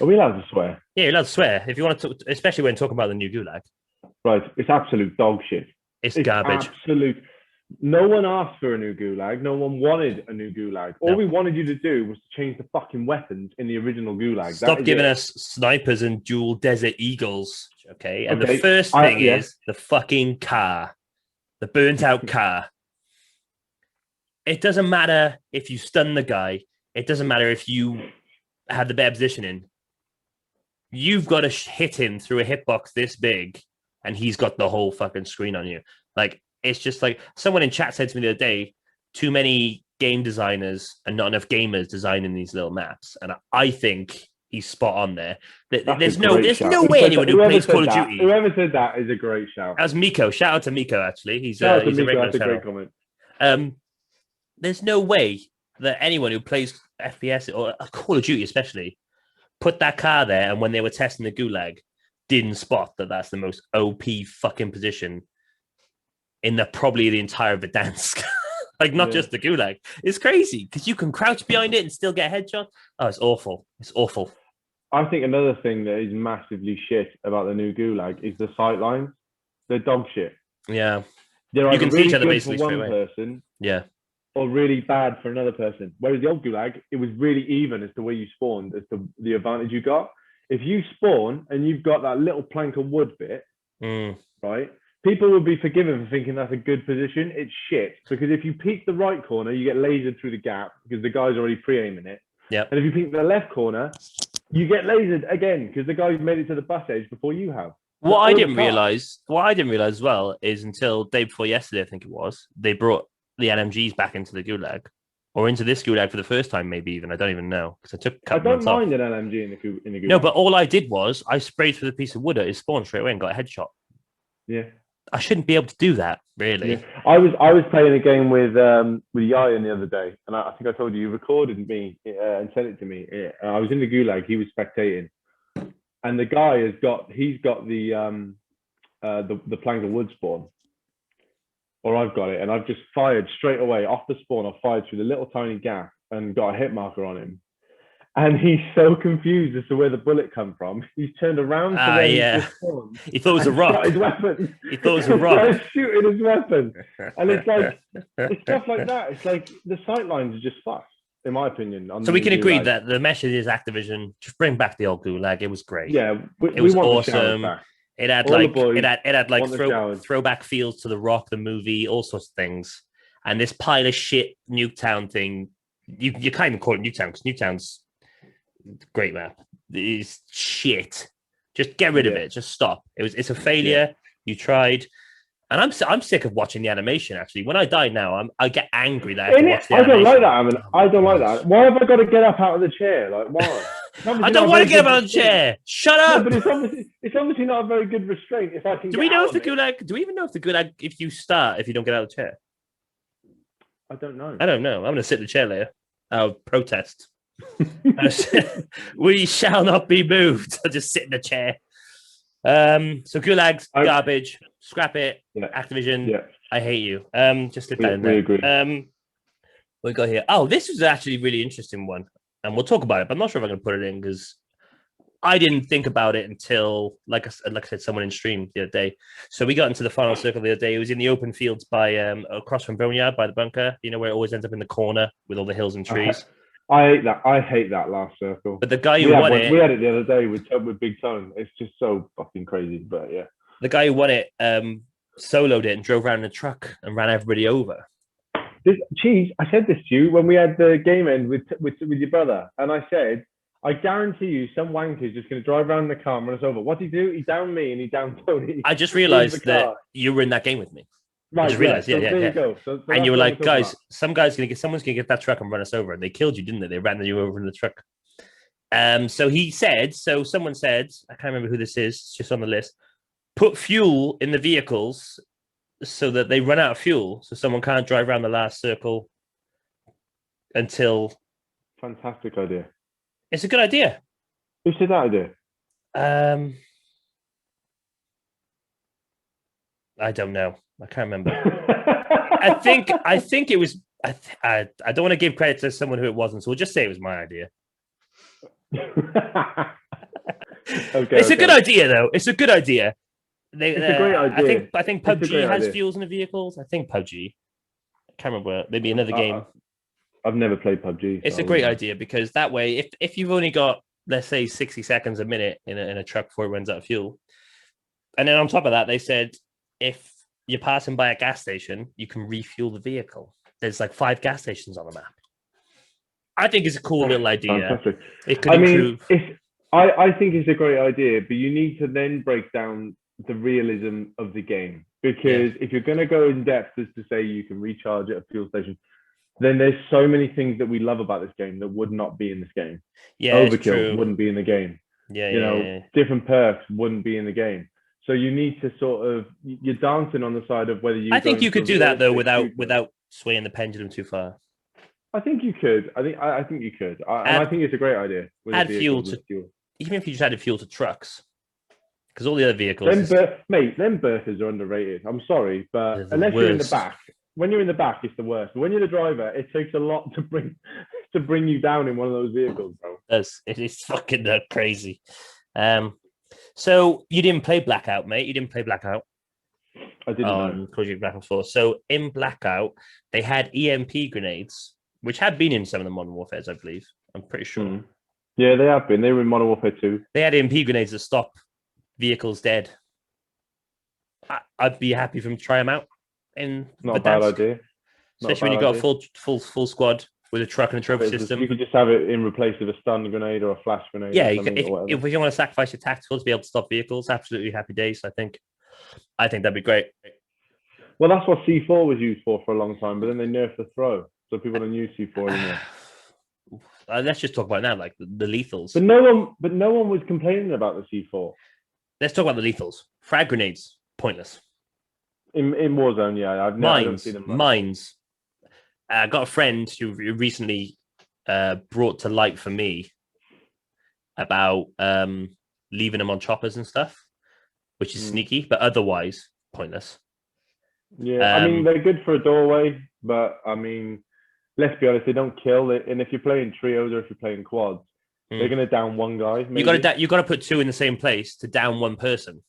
Are we allowed to swear? Yeah, you're allowed to swear if you want to, especially when talking about the new Gulag. Right. It's absolute dog shit. It's garbage. Absolute. No one asked for a new Gulag. No one wanted a new Gulag. All we wanted you to do was to change the fucking weapons in the original Gulag. Stop giving us snipers and dual Desert Eagles. Okay. And the first thing is the fucking car, the burnt out car. It doesn't matter if you stun the guy. It doesn't matter if you have the better positioning. You've got to hit him through a hitbox this big, and he's got the whole fucking screen on you. Like, it's just like someone in chat said to me the other day, too many game designers and not enough gamers designing these little maps. And I think he's spot on there. That's There's a no great shout. way anyone who Whoever plays said Call of that- Duty. Whoever said that is a great shout. That was Miko. Shout out to Miko. Actually, he's Shout out to he's a Miko, regular that's a great channel. comment. There's no way that anyone who plays FPS or Call of Duty, especially, put that car there, and when they were testing the Gulag, didn't spot that that's the most OP fucking position in probably the entire Verdansk. Like, not just the Gulag. It's crazy because you can crouch behind it and still get a headshot. Oh, it's awful. It's awful. I think another thing that is massively shit about the new Gulag is the sight lines. They're dog shit. Yeah. They're You can see really each other good basically for one straight away. person, Yeah. or really bad for another person. Whereas the old Gulag, it was really even as to where you spawned, as to the advantage you got. If you spawn and you've got that little plank of wood bit, right? People would be forgiven for thinking that's a good position. It's shit, because if you peek the right corner, you get lasered through the gap because the guy's already pre-aiming it. Yep. And if you peek the left corner, you get lasered again because the guy's made it to the bus edge before you have. What I didn't realize as well is until day before yesterday, I think it was, they brought the LMGs back into the Gulag, or into this Gulag for the first time, maybe even. I don't even know, because I took a couple I don't months mind off. an LMG in the Gulag. No, but all I did was I sprayed through the piece of wood at his spawn straight away and got a headshot. Yeah. I shouldn't be able to do that, really. Yeah. I was playing a game with Yayan the other day, and I think I told you recorded me and sent it to me. I was in the Gulag, he was spectating, and the guy he's got the plank of wood spawn, or I've got it, and I've just fired straight away off the spawn. I fired through the little tiny gap and got a hit marker on him. And he's so confused as to where the bullet come from. He's turned around to where he just spawned. He thought it was a rock. His weapon. He thought it was a rock. Shooting his weapon. And it's like, it's stuff like that. It's like the sight lines are just fucked, in my opinion. So we can agree that the message is Activision, just bring back the old Gulag. It was great. Yeah, it was awesome. It had throwback feels to The Rock, the movie, all sorts of things. And this pile of shit Nuketown thing, you kind of call it Nuketown because Nuketown's great map. It's shit. Just get rid of it. Just stop. It's a failure. You tried, and I'm sick of watching the animation. Actually, when I die now, I get angry that I don't like that. I mean, I don't like that. Why have I got to get up out of the chair? Like, why? I don't want to get up out of the chair. Shut up. No, but it's obviously not a very good restraint. If I can. Do we know if the Gulag? Do we even know if the Gulag? If you don't get out of the chair? I don't know. I'm going to sit in the chair later. I'll protest. We shall not be moved. I'll just sit in the chair. So Gulag's garbage. Scrap it. Yeah. Activision. Yeah. I hate you. Just slip that in there. We agree. What we got here? Oh, this was actually a really interesting one, and we'll talk about it. But I'm not sure if I'm going to put it in because I didn't think about it until, like I said, someone in stream the other day. So we got into the final circle the other day. It was in the open fields by across from Boneyard by the bunker. You know where it always ends up in the corner with all the hills and trees. I hate that last circle. But the guy who won it... We had it the other day with Big Tone. It's just so fucking crazy, but yeah. The guy who won it soloed it and drove around in a truck and ran everybody over. Cheese, I said this to you when we had the game end with your brother, and I said, I guarantee you some wanker's just going to drive around in the car and run us over. What did he do? He downed me and he downed Tony. I just realised that you were in that game with me. Right, I just realised, yeah. There you go. So and you were like, guys, someone's gonna get that truck and run us over. And they killed you, didn't they? They ran you over in the truck. Someone said, I can't remember who this is, it's just on the list. Put fuel in the vehicles so that they run out of fuel, so someone can't drive around the last circle until. Fantastic idea. It's a good idea. Who said that idea? I don't know. I can't remember. I think it was. I don't want to give credit to someone who it wasn't, so we'll just say it was my idea. It's a good idea, though. It's a good idea. It's a great idea. I think PUBG has fuels in the vehicles. I think PUBG. I can't remember. Maybe another game. I've never played PUBG. It's a great idea because that way, if you've only got, let's say, 60 seconds a minute in a truck before it runs out of fuel, and then on top of that, they said if you're passing by a gas station, you can refuel the vehicle. There's like 5 gas stations on the map. I think it's a cool little idea. Fantastic. It could improve. I think it's a great idea, but you need to then break down the realism of the game. Because if you're going to go in depth as to say you can recharge at a fuel station, then there's so many things that we love about this game that would not be in this game. Yeah, it's Overkill true. wouldn't be in the game. Yeah, You yeah, know, yeah. different perks wouldn't be in the game. So you need to sort of, you're dancing on the side of whether I you go think you into could a do that though realistic shooter. without swaying the pendulum too far. I think you could. I think you could. And I think it's a great idea with the Add fuel vehicles to with fuel. even if you just added fuel to trucks, because all the other vehicles Mate, them Berthas are underrated. I'm sorry, they're but the unless you're in the worst. back, when you're in the back, it's the worst. But when you're the driver, it takes a lot to bring you down in one of those vehicles, bro. It is fucking crazy. So you didn't play Blackout, mate. You didn't play Blackout. I didn't know. Call of Black Ops 4. So in Blackout, they had EMP grenades, which had been in some of the Modern Warfares, I believe. I'm pretty sure. Yeah, they have been. They were in Modern Warfare 2. They had EMP grenades that stop vehicles dead. I'd be happy for them to try them out. Not a bad idea. Especially when you got a full squad with a truck and a trophy system. You could just have it in replace of a stun grenade or a flash grenade. Yeah, if you want to sacrifice your tactical to be able to stop vehicles, absolutely happy days. I think that'd be great. Well, that's what C4 was used for a long time, but then they nerfed the throw, so people don't use C4 anymore. Let's just talk about it now, like the lethals. But no one was complaining about the C4. Let's talk about the lethals. Frag grenades, pointless. In Warzone, yeah, I don't see them. Mines. I got a friend who recently brought to light for me about leaving them on choppers and stuff, which is sneaky, but otherwise pointless. Yeah, I mean, they're good for a doorway, but I mean, let's be honest, they don't kill it. And if you're playing trios or if you're playing quads, they're going to down one guy. Maybe. You got to put two in the same place to down one person.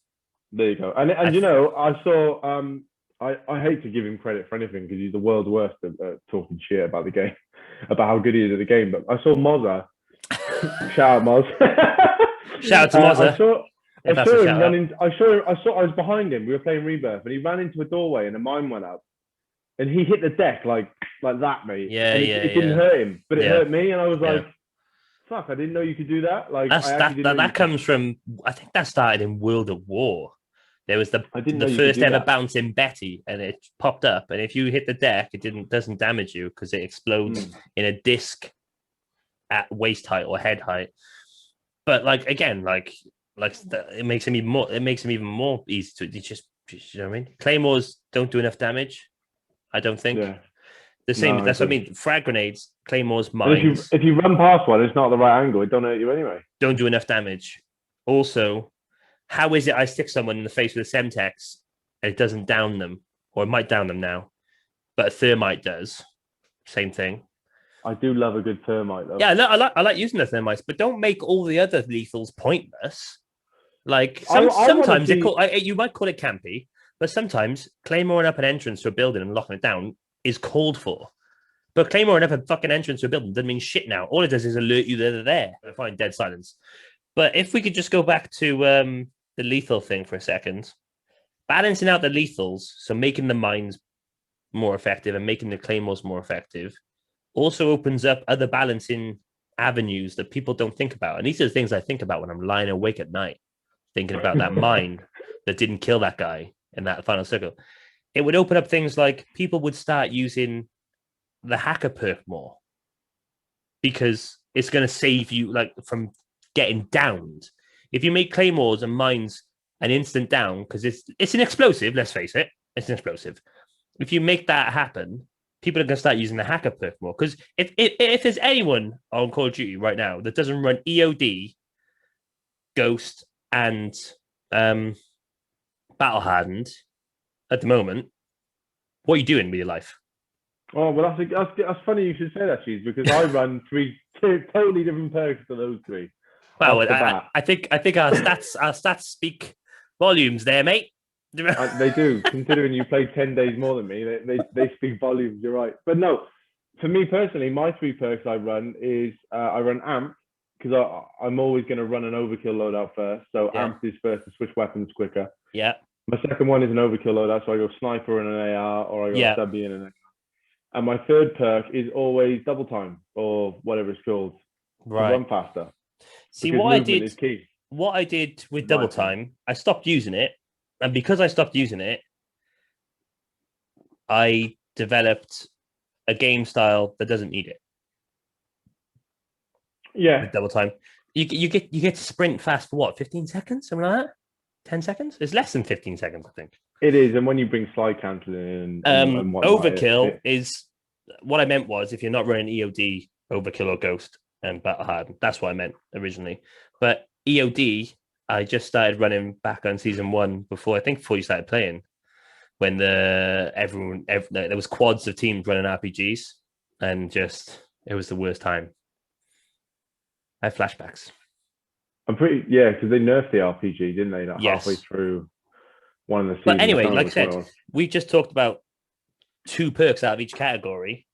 There you go. And you know, I saw. I hate to give him credit for anything because he's the world's worst at talking shit about the game, about how good he is at the game. But I saw Mozza. Shout out Moz. Shout out to Mozza. I saw him running. I was behind him. We were playing Rebirth, and he ran into a doorway, and a mine went up, and he hit the deck like that, mate. Yeah, and it didn't hurt him, but it hurt me, and I was like, "Fuck! I didn't know you could do that." Like that comes from. I think that started in World at War. There was the first ever bounce in Betty, and it popped up. And if you hit the deck, it doesn't damage you because it explodes in a disc at waist height or head height. But it makes him even more. It makes him even more easy to just you know what I mean. Claymores don't do enough damage. I don't think. Yeah. The same. That's what I mean. Frag grenades, claymores, mines. If you run past one, it's not the right angle. It don't hurt you anyway. Don't do enough damage. Also, how is it I stick someone in the face with a Semtex and it doesn't down them, or it might down them now, but a thermite does? Same thing. I do love a good thermite though. Yeah, I like using the thermites, but don't make all the other lethals pointless. Like sometimes you might call it campy, but sometimes claymoring up an entrance to a building and locking it down is called for. But claymoring up a fucking entrance to a building doesn't mean shit now. All it does is alert you that they're there. I find dead silence. But if we could just go back to the lethal thing for a second, balancing out the lethals, so making the mines more effective and making the claymores more effective, also opens up other balancing avenues that people don't think about. And these are the things I think about when I'm lying awake at night, thinking about that mine that didn't kill that guy in that final circle. It would open up things like people would start using the hacker perk more because it's going to save you from getting downed. If you make claymores and mines an instant down, because it's an explosive, let's face it, it's an explosive. If you make that happen, people are going to start using the hacker perk more. Because if there's anyone on Call of Duty right now that doesn't run EOD, Ghost, and Battle Hardened at the moment, what are you doing with your life? Oh, well, that's funny you should say that, Cheese, because I run two totally different perks to those three. Well, I think our stats speak volumes there, mate. They do, considering you played 10 days more than me. They speak volumes. You're right, but no. For me personally, my three perks I run is I run Amp because I'm always going to run an overkill loadout first. So Amp is first to switch weapons quicker. Yeah. My second one is an overkill loadout, so I go sniper and an AR, or I go subby and an AR. And my third perk is always double time or whatever it's called. Right. To run faster. See, what I did with double time, I stopped using it. And because I stopped using it, I developed a game style that doesn't need it. Yeah, With double time, you get to sprint fast for what, 15 seconds, something like that. 10 seconds. It's less than 15 seconds, I think. it is. And when you bring slide canceling and whatnot, Overkill is what I meant was if you're not running EOD, Overkill or Ghost and Battle Hardened. That's what I meant originally. But EOD, I just started running back on season 1 before you started playing. When there was quads of teams running RPGs, and it was the worst time. I have flashbacks. I'm pretty because they nerfed the RPG, didn't they? Like Yes. halfway through one of the seasons. But anyway, like I said, we just talked about 2 perks out of each category.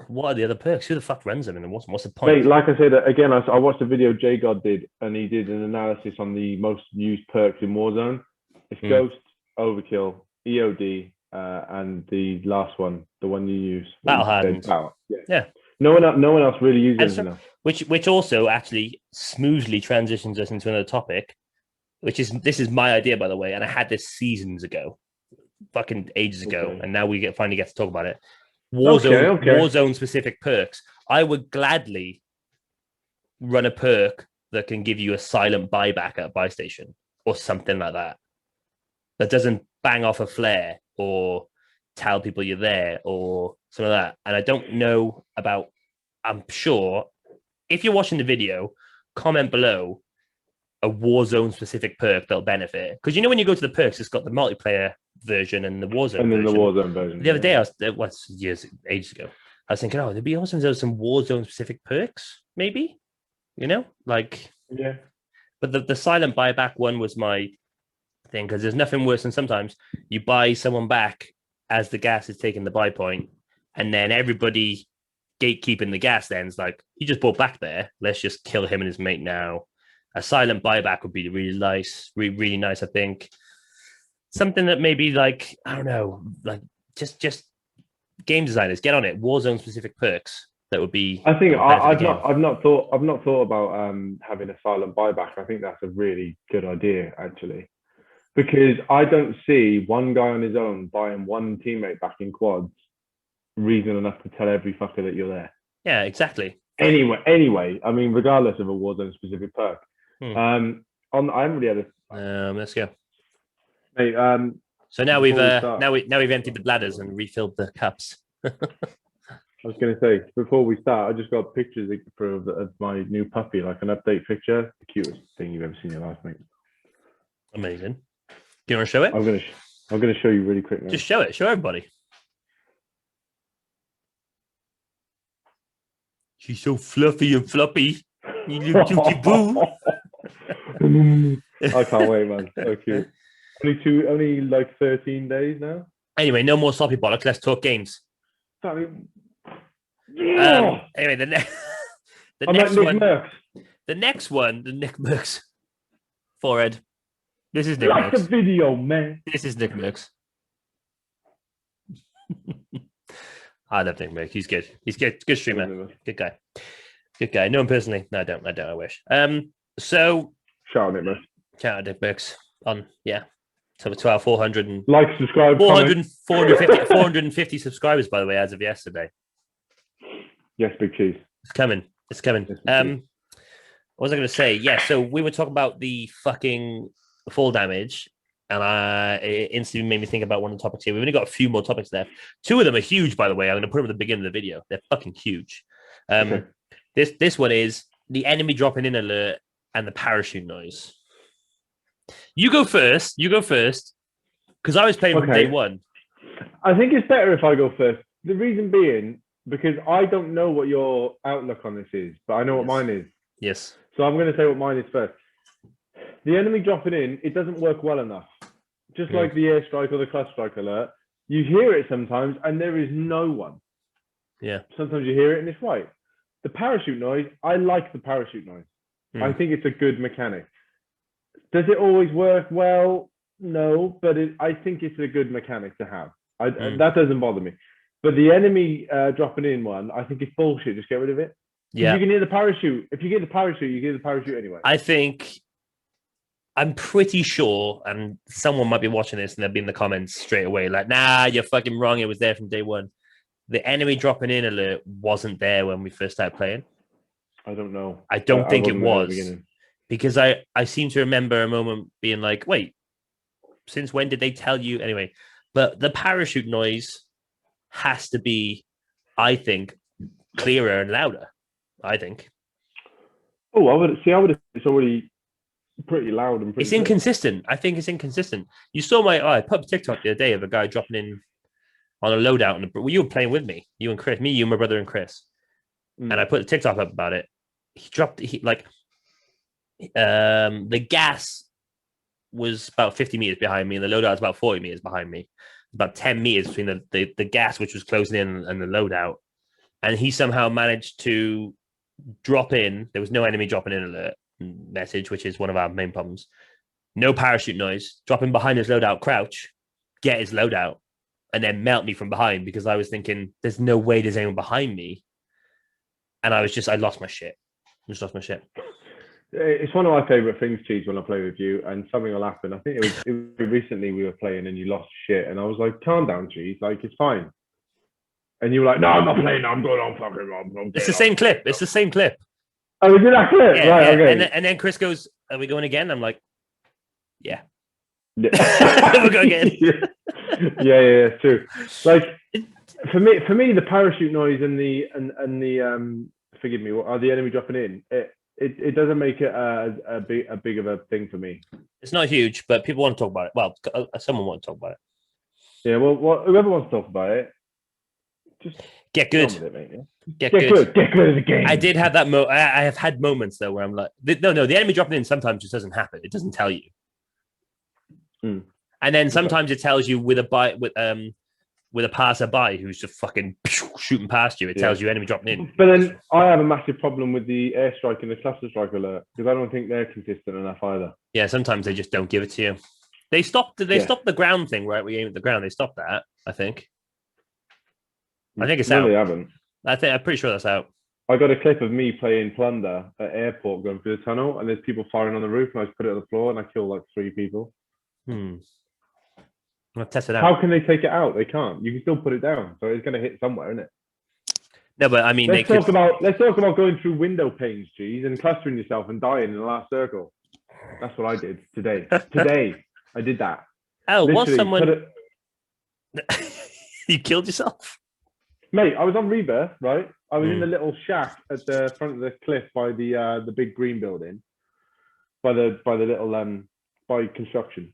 What are the other perks? Who the fuck runs them? And what's the point? Mate, like I said again, I watched a video J God did, and he did an analysis on the most used perks in Warzone. It's Ghost, Overkill, EOD, and the last one, the one you use, Battle Hardened. Yeah. No one else really uses it. Which also actually smoothly transitions us into another topic, this is my idea, by the way, and I had this seasons ago, fucking ages ago, and now we finally get to talk about it. Warzone specific perks. I would gladly run a perk that can give you a silent buyback at a buy station or something like that. That doesn't bang off a flare or tell people you're there or something like that. And I don't know about, I'm sure, if you're watching the video, comment below a Warzone specific perk that'll benefit. Because when you go to the perks, it's got the multiplayer version and the Warzone and then version. the Warzone version. The other day, ages ago, I was thinking, it'd be awesome if there was some Warzone specific perks, maybe, Yeah. But the silent buyback one was my thing, because there's nothing worse than sometimes you buy someone back as the gas is taking the buy point, and then everybody gatekeeping the gas then's like, he just bought back there. Let's just kill him and his mate now. A silent buyback would be really nice, really nice, I think. Something that maybe like, I don't know, like just game designers get on it. Warzone specific perks that would be. I think I've not thought about having a silent buyback. I think that's a really good idea actually, because I don't see one guy on his own buying one teammate back in quads reason enough to tell every fucker that you're there. Yeah, exactly. Anyway, I mean, regardless of a Warzone specific perk, I haven't really had a. Let's go. Hey, so now we've emptied the bladders and refilled the cups. I was going to say, before we start, I just got pictures of my new puppy, like an update picture. The cutest thing you've ever seen in your life, mate. Amazing. Do you want to show it? I'm going to show you really quick now. Just show it. Show everybody. She's so fluffy and floppy. You little cutie boo. I can't wait, man. So cute. Only like 13 days now. Anyway, no more sloppy bollocks. Let's talk games. Anyway, the next one, the Nick Merckx forehead. This is Nick Merckx. Like the video, man. This is Nick Merckx. I love Nick Merckx. He's good. He's good. Good streamer. Good guy. Good guy. Know him personally. No, I don't. I wish. So shout out Nick Merckx. Shout out Nick Merckx on to our 400 and like, subscribe, 450 subscribers, by the way, as of yesterday. Yes, big cheese. It's coming. What was I going to say? Yeah, so we were talking about the fucking fall damage, and it instantly made me think about one of the topics here. We've only got a few more topics left. 2 of them are huge, by the way. I'm going to put them at the beginning of the video. They're fucking huge. Okay. This one is the enemy dropping in alert and the parachute noise. You go first, because I was playing from day one. I think it's better if I go first. The reason being, because I don't know what your outlook on this is, but I know what mine is. Yes. So I'm going to say what mine is first. The enemy dropping in, it doesn't work well enough. Just like the airstrike or the clutch strike alert, you hear it sometimes and there is no one. Yeah. Sometimes you hear it and it's right. The parachute noise, I like the parachute noise. I think it's a good mechanic. Does it always work well? No, but I think it's a good mechanic to have. That doesn't bother me. But the enemy dropping in one, I think it's bullshit. Just get rid of it. Yeah. You can hear the parachute. If you get the parachute, you hear the parachute anyway. I'm pretty sure, and someone might be watching this and they'll be in the comments straight away like, nah, you're fucking wrong. It was there from day one. the enemy dropping in alert wasn't there when we first started playing. I don't know. I don't think it wasn't there at the was, beginning. because I seem to remember a moment being like, wait, since when did they tell you? Anyway, but the parachute noise has to be, I think, clearer and louder. I think. Oh, I would say it's already pretty loud and pretty It's clear. inconsistent. I think it's inconsistent. You saw I put up a TikTok the other day of a guy dropping in on a loadout, and you were playing with me, you and Chris, you, my brother, and Chris. And I put a TikTok up about it. He dropped the gas was about 50 meters behind me, and the loadout was about 40 meters behind me. About 10 meters between the gas, which was closing in, and the loadout. And he somehow managed to drop in. There was no enemy dropping in alert message, which is one of our main problems. No parachute noise. Drop in behind his loadout, crouch, get his loadout, and then melt me from behind, because I was thinking, there's no way there's anyone behind me. And I lost my shit. Just lost my shit. It's one of my favorite things, Cheese, when I play with you, and something will happen. I think it was recently we were playing and you lost shit, and I was like, calm down, Cheese, like, it's fine. And you were like, no, I'm not playing, I'm going on fucking. It's the same clip. It's the same clip. Oh, we did that clip? Yeah, right, yeah. okay. And then Chris goes, are we going again? I'm like, yeah. Yeah. We're going again. yeah, true. Like, for me, the parachute noise and the forgive me, what are the enemy dropping in? It doesn't make it a big of a thing for me. It's not huge, but people want to talk about it. Well, someone wants to talk about it. Yeah, well, whoever wants to talk about it, just get good. It, mate, yeah? Get good. Get good at the game. I did have that. I have had moments though where I'm like, no, the enemy dropping in sometimes just doesn't happen. It doesn't tell you. And then sometimes it tells you with a passerby who's just fucking shooting past you. It tells you enemy dropping in. But then I have a massive problem with the airstrike and the cluster strike alert, because I don't think they're consistent enough either. Yeah, sometimes they just don't give it to you. They stopped the ground thing, right? We aim at the ground. They stopped that, I think. I think it's out. No, they haven't. I'm pretty sure that's out. I got a clip of me playing Plunder at airport going through the tunnel, and there's people firing on the roof, and I just put it on the floor, and I killed like 3 people. I'll test it out. How can they take it out? They can't. You can still put it down, so it's going to hit somewhere, isn't it? No, but I mean, let's talk about going through window panes, G's, and clustering yourself and dying in the last circle. That's what I did today. Today, I did that. Oh, was someone? You killed yourself, mate? I was on Rebirth, right? I was in the little shack at the front of the cliff by the big green building, by the little by construction.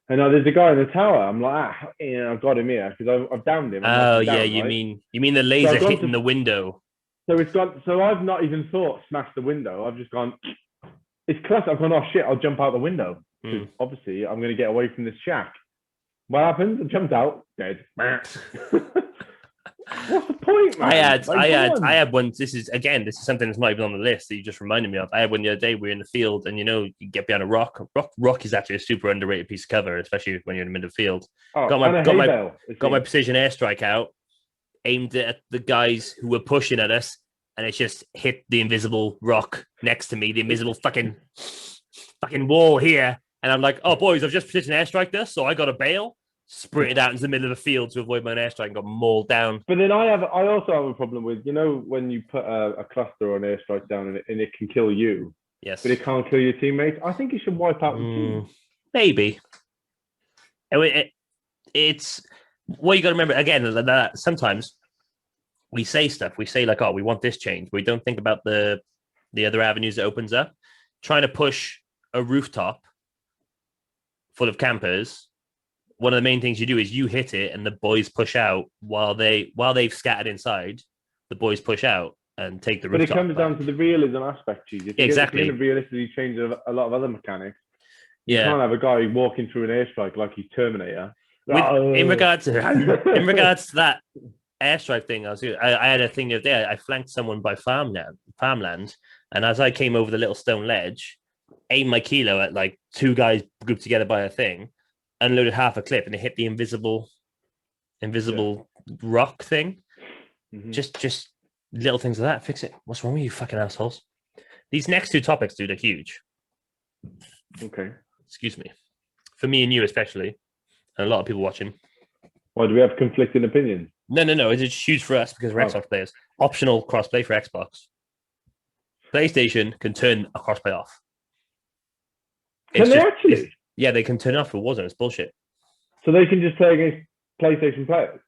And there's a guy in the tower. I'm like, I've got him here because I've downed him. Oh yeah, you mean the laser hitting the window? So it's got. So I've not even thought smash the window. I've just gone. It's cluster. I've gone. Oh shit! I'll jump out the window. Obviously, I'm going to get away from this shack. What happens? I jumped out, dead. What's the point, man? I had one. This is something that's not even on the list that you just reminded me of. I had one the other day. We were in the field, and you get behind a rock. Rock is actually a super underrated piece of cover, especially when you're in the middle of the field. Got my precision airstrike out, aimed it at the guys who were pushing at us, and it just hit the invisible rock next to me, the invisible fucking wall here. And I'm like, oh boys, I've just precision airstrike this, so I got to bail. Sprinted out into the middle of the field to avoid my airstrike and got mauled down. But then I also have a problem with, when you put a cluster or an airstrike down and it can kill you. Yes. But it can't kill your teammates. I think it should wipe out the team. Maybe. It's what you got to remember again. That sometimes we say stuff. We say like, "Oh, we want this change." We don't think about the other avenues it opens up. Trying to push a rooftop full of campers. One of the main things you do is you hit it and the boys push out while they've scattered inside. The boys push out and take the rooftop. But it comes down to the realism aspect, Cheese. Exactly. If you're going to realistically change a lot of other mechanics, you can't have a guy walking through an airstrike like he's Terminator. In regards to that airstrike thing, I had a thing the other day. I flanked someone by farmland, and as I came over the little stone ledge, aimed my kilo at like 2 guys grouped together by a thing. Unloaded half a clip and it hit the invisible rock thing. Just little things like that. Fix it. What's wrong with you fucking assholes? These next 2 topics, dude, are huge. Okay. Excuse me. For me and you especially, and a lot of people watching. Why do we have conflicting opinions? No. It's just huge for us because we're Oh. Xbox players. Optional crossplay for Xbox. PlayStation can turn a crossplay off. Can they actually? Yeah, they can turn it off for Warzone. It's bullshit. So they can just play against PlayStation players?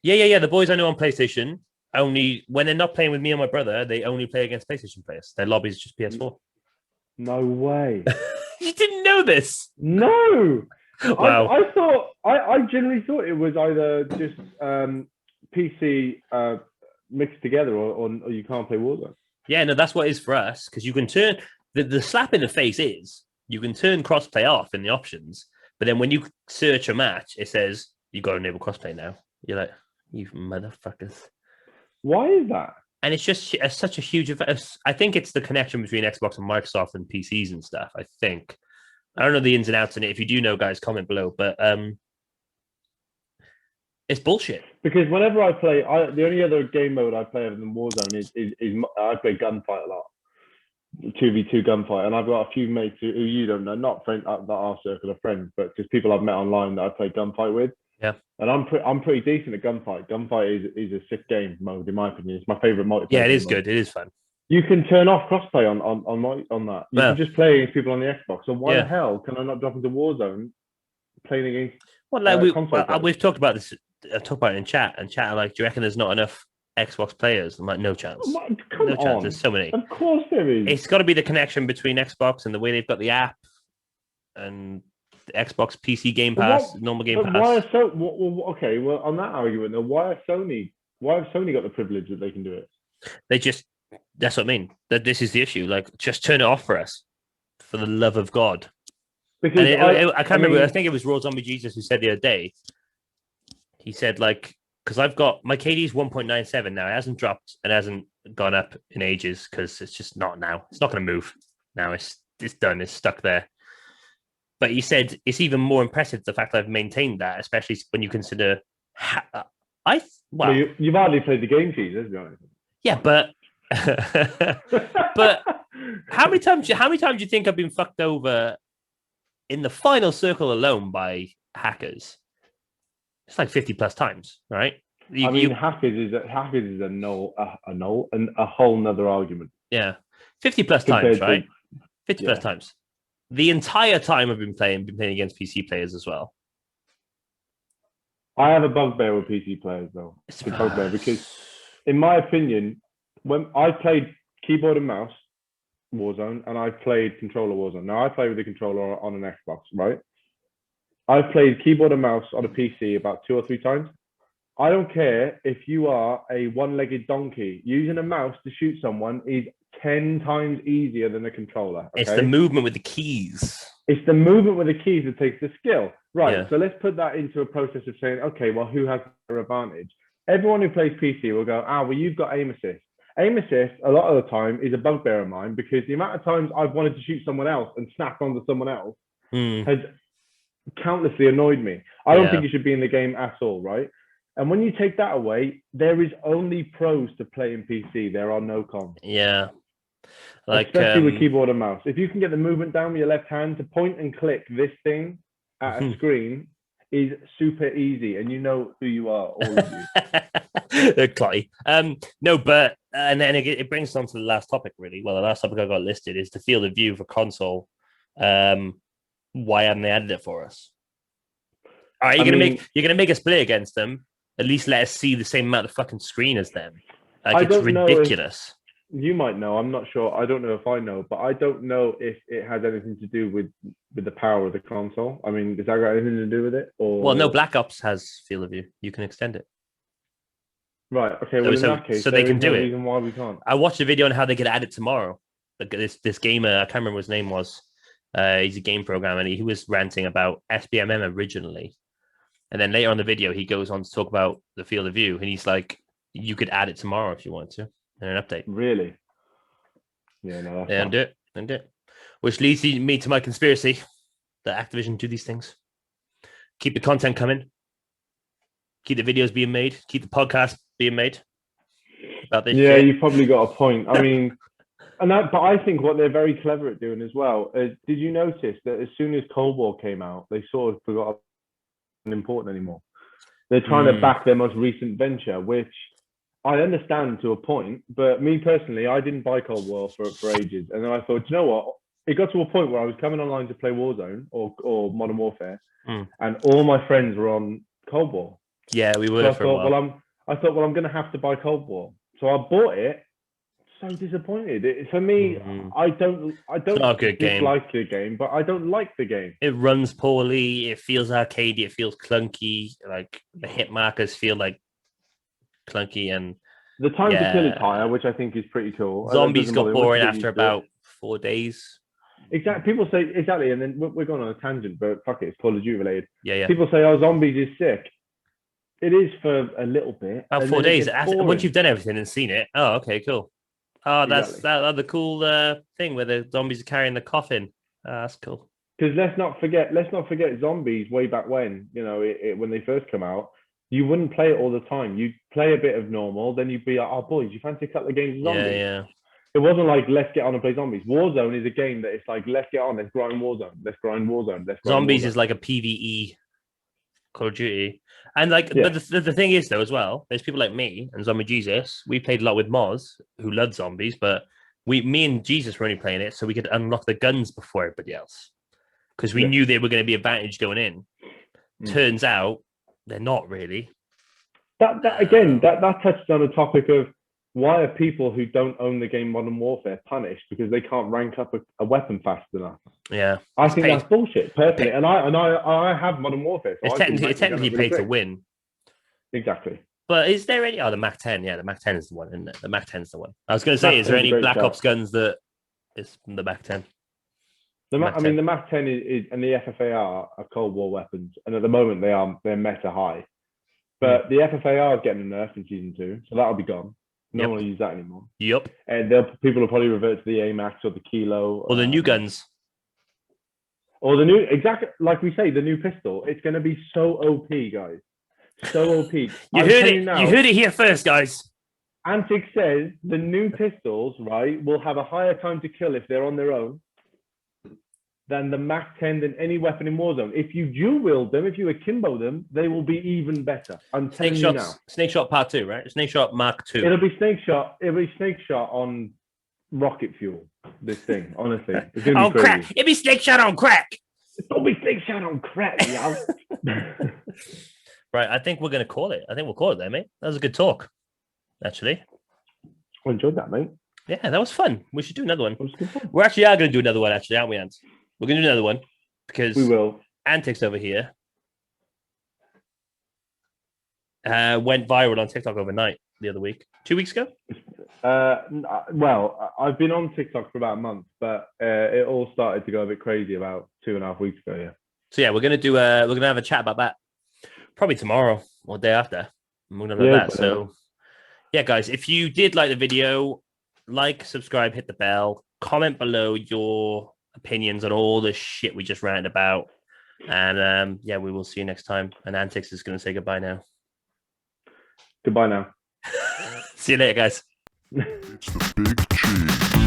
Yeah. The boys I know on PlayStation, only when they're not playing with me and my brother, they only play against PlayStation players. Their lobby is just PS4. No way. You didn't know this? No. Wow. I generally thought it was either just PC mixed together or you can't play Warzone. Yeah, no, that's what it is for us because you can turn the slap in the face is you can turn crossplay off in the options, but then when you search a match, it says you've got to enable crossplay now. You're like, you motherfuckers. Why is that? And it's just such a huge event. I think it's the connection between Xbox and Microsoft and PCs and stuff. I think. I don't know the ins and outs in it. If you do know, guys, comment below. But it's bullshit. Because whenever I play, the only other game mode I play other than Warzone is I play gunfight a lot, 2v2 gunfight, and I've got a few mates who you don't know, not friends that are circle of friends, but just people I've met online that I play gunfight with. Yeah, and I'm pretty decent at gunfight. Gunfight is a sick game mode in my opinion. It's my favorite multiplayer. Yeah, it is mode. good. It is fun. You can turn off crossplay on that. You can just play against people on the Xbox. So why the hell can I not drop into Warzone playing against? Well, like we've talked about this. I've talked about it in chat, and chat are like, do you reckon there's not enough Xbox players? I'm like, no chance. Come no on. chance. There's so many. Of course there is. It's got to be the connection between Xbox and the way they've got the app and the Xbox PC Game Pass, normal Game Pass. Why are okay, well, on that argument, though, why have Sony got the privilege that they can do it? That's what I mean. That this is the issue. Like, just turn it off for us, for the love of God. Because I can't remember. I think it was Raw Zombie Jesus who said the other day. He said, like, because I've got my KD is 1.97 now. It hasn't dropped and hasn't gone up in ages because it's just not now. It's not going to move now. It's done. It's stuck there. But he said it's even more impressive the fact that I've maintained that, especially when you consider you've hardly played the game, cheese, let's be honest. Yeah, but but how many times do you think I've been fucked over in the final circle alone by hackers? It's like 50 plus times, right? Hackers is a whole nother argument. Yeah, 50 plus times, right? 50 plus times. The entire time I've been playing against PC players as well. I have a bugbear with PC players, though. It's a bugbear because, in my opinion, when I played keyboard and mouse Warzone and I played controller Warzone. Now I play with the controller on an Xbox, right? I've played keyboard and mouse on a PC about 2 or 3 times. I don't care if you are a one-legged donkey. Using a mouse to shoot someone is 10 times easier than a controller. Okay? It's the movement with the keys. It's the movement with the keys that takes the skill. Right, yeah. So let's put that into a process of saying, okay, well, who has the advantage? Everyone who plays PC will go, well, you've got aim assist. Aim assist, a lot of the time, is a bugbear of mine because the amount of times I've wanted to shoot someone else and snap onto someone else has countlessly annoyed me. I don't think it should be in the game at all, right? And when you take that away, there is only pros to play in PC. There are no cons. Yeah. Especially with keyboard and mouse. If you can get the movement down with your left hand to point and click this thing at a screen is super easy. And you know who you are, all of you. Clotty. No, but, and then it brings us on to the last topic, really. Well, the last topic I got listed is the field of view for console. Why haven't they added it for us? Are you you're gonna make us play against them? At least let us see the same amount of fucking screen as them. Like, it's ridiculous. You might know. I'm not sure. I don't know if I know, but I don't know if it has anything to do with the power of the console. I mean, does that got anything to do with it? Or well, no. Black Ops has field of view. You can extend it. Right. Okay. Well, in that case, so they can do it. Reason why we can't. I watched a video on how they could add it tomorrow. This gamer, I can't remember what his name was. He's a game programmer, and he was ranting about SBMM originally. And then later on the video, he goes on to talk about the field of view, and he's like, "You could add it tomorrow if you want to in an update." Really? Yeah, no. That's do it. Which leads me to my conspiracy that Activision do these things. Keep the content coming. Keep the videos being made. Keep the podcast being made. About this. Yeah, you've probably got a point. I mean, but I think what they're very clever at doing as well is, did you notice that as soon as Cold War came out, they sort of forgot important anymore. They're trying to back their most recent venture, which I understand to a point. But me personally, I didn't buy Cold War for ages. And then I thought, you know what? It got to a point where I was coming online to play Warzone or Modern Warfare, and all my friends were on Cold War. Yeah, we were. So I thought, well, I'm going to have to buy Cold War. So I bought it. So disappointed. For me, I don't not a good dislike the game, but I don't like the game. It runs poorly. It feels arcadey. It feels clunky. Like the hit markers feel like clunky, and the time to kill is higher, which I think is pretty cool. Zombies got boring after about 4 days. Exactly. People say exactly, and then we're going on a tangent, but fuck it, it's Call of Duty related. Yeah. People say, "Oh, Zombies is sick." It is for a little bit. About 4 days. Once you've done everything and seen it, oh, okay, cool. Oh, that's the cool thing where the zombies are carrying the coffin. That's cool. Because let's not forget Zombies way back when, when they first come out, you wouldn't play it all the time. You'd play a bit of normal, then you'd be like, oh, boys, you fancy a couple of games of Zombies? Yeah. It wasn't like, let's get on and play Zombies. Warzone is a game that it's like, let's get on, let's grind Warzone. Zombies is like a PvE Call of Duty. And but the thing is, though, as well, there's people like me and Zombie Jesus. We played a lot with Moz, who loved Zombies, but me and Jesus were only playing it so we could unlock the guns before everybody else. Because we knew they were going to be advantage going in. Turns out, they're not really. That touched on a topic of why are people who don't own the game Modern Warfare punished because they can't rank up a weapon fast enough? Yeah, I think that's bullshit personally. And I have Modern Warfare. So it's technically paid to win. Exactly. But is there any? Oh, the Mac 10. Yeah, the Mac 10 is the one, isn't it? The Mac 10 is the one. I was going to say, is there any Black Ops guns that is from the Mac 10? The Mac 10 is and the FFAR are Cold War weapons, and at the moment they're meta high. But the FFAR is getting a nerf in season 2, so that'll be gone. No one will use that anymore. Yep. And people will probably revert to the AMAX or the Kilo. Or the new guns. Or the new, exactly, like we say, the new pistol. It's going to be so OP, guys. So OP. You heard it here first, guys. Antiix says the new pistols, right, will have a higher time to kill if they're on their own than the Mac 10 than any weapon in Warzone. If you dual wield them, if you akimbo them, they will be even better. I'm telling you now. Snake Shot Part 2, right? Snake Shot Mark 2. It'll be Snake Shot. It'll be Snake Shot on rocket fuel. This thing, honestly, it's gonna be crazy. Crack. It'll be Snake Shot on crack. Don't be Snake Shot on crack, yo. Right, I think we're gonna call it. I think we'll call it there, mate. That was a good talk, actually. I enjoyed that, mate. Yeah, that was fun. We should do another one. We're actually going to do another one, actually, aren't we, Ant? We're going to do another one because we will. Antiix over here went viral on TikTok overnight the other week. 2 weeks ago? Well, I've been on TikTok for about a month, but it all started to go a bit crazy about 2.5 weeks ago. Yeah. So yeah, we're going to have a chat about that probably tomorrow or day after. We're going to have that. So yeah, guys, if you did like the video, like, subscribe, hit the bell, comment below your opinions on all the shit we just ranted about, and we will see you next time. And Antiix is going to say goodbye now. Goodbye now. See you later, guys. It's the Big Cheese.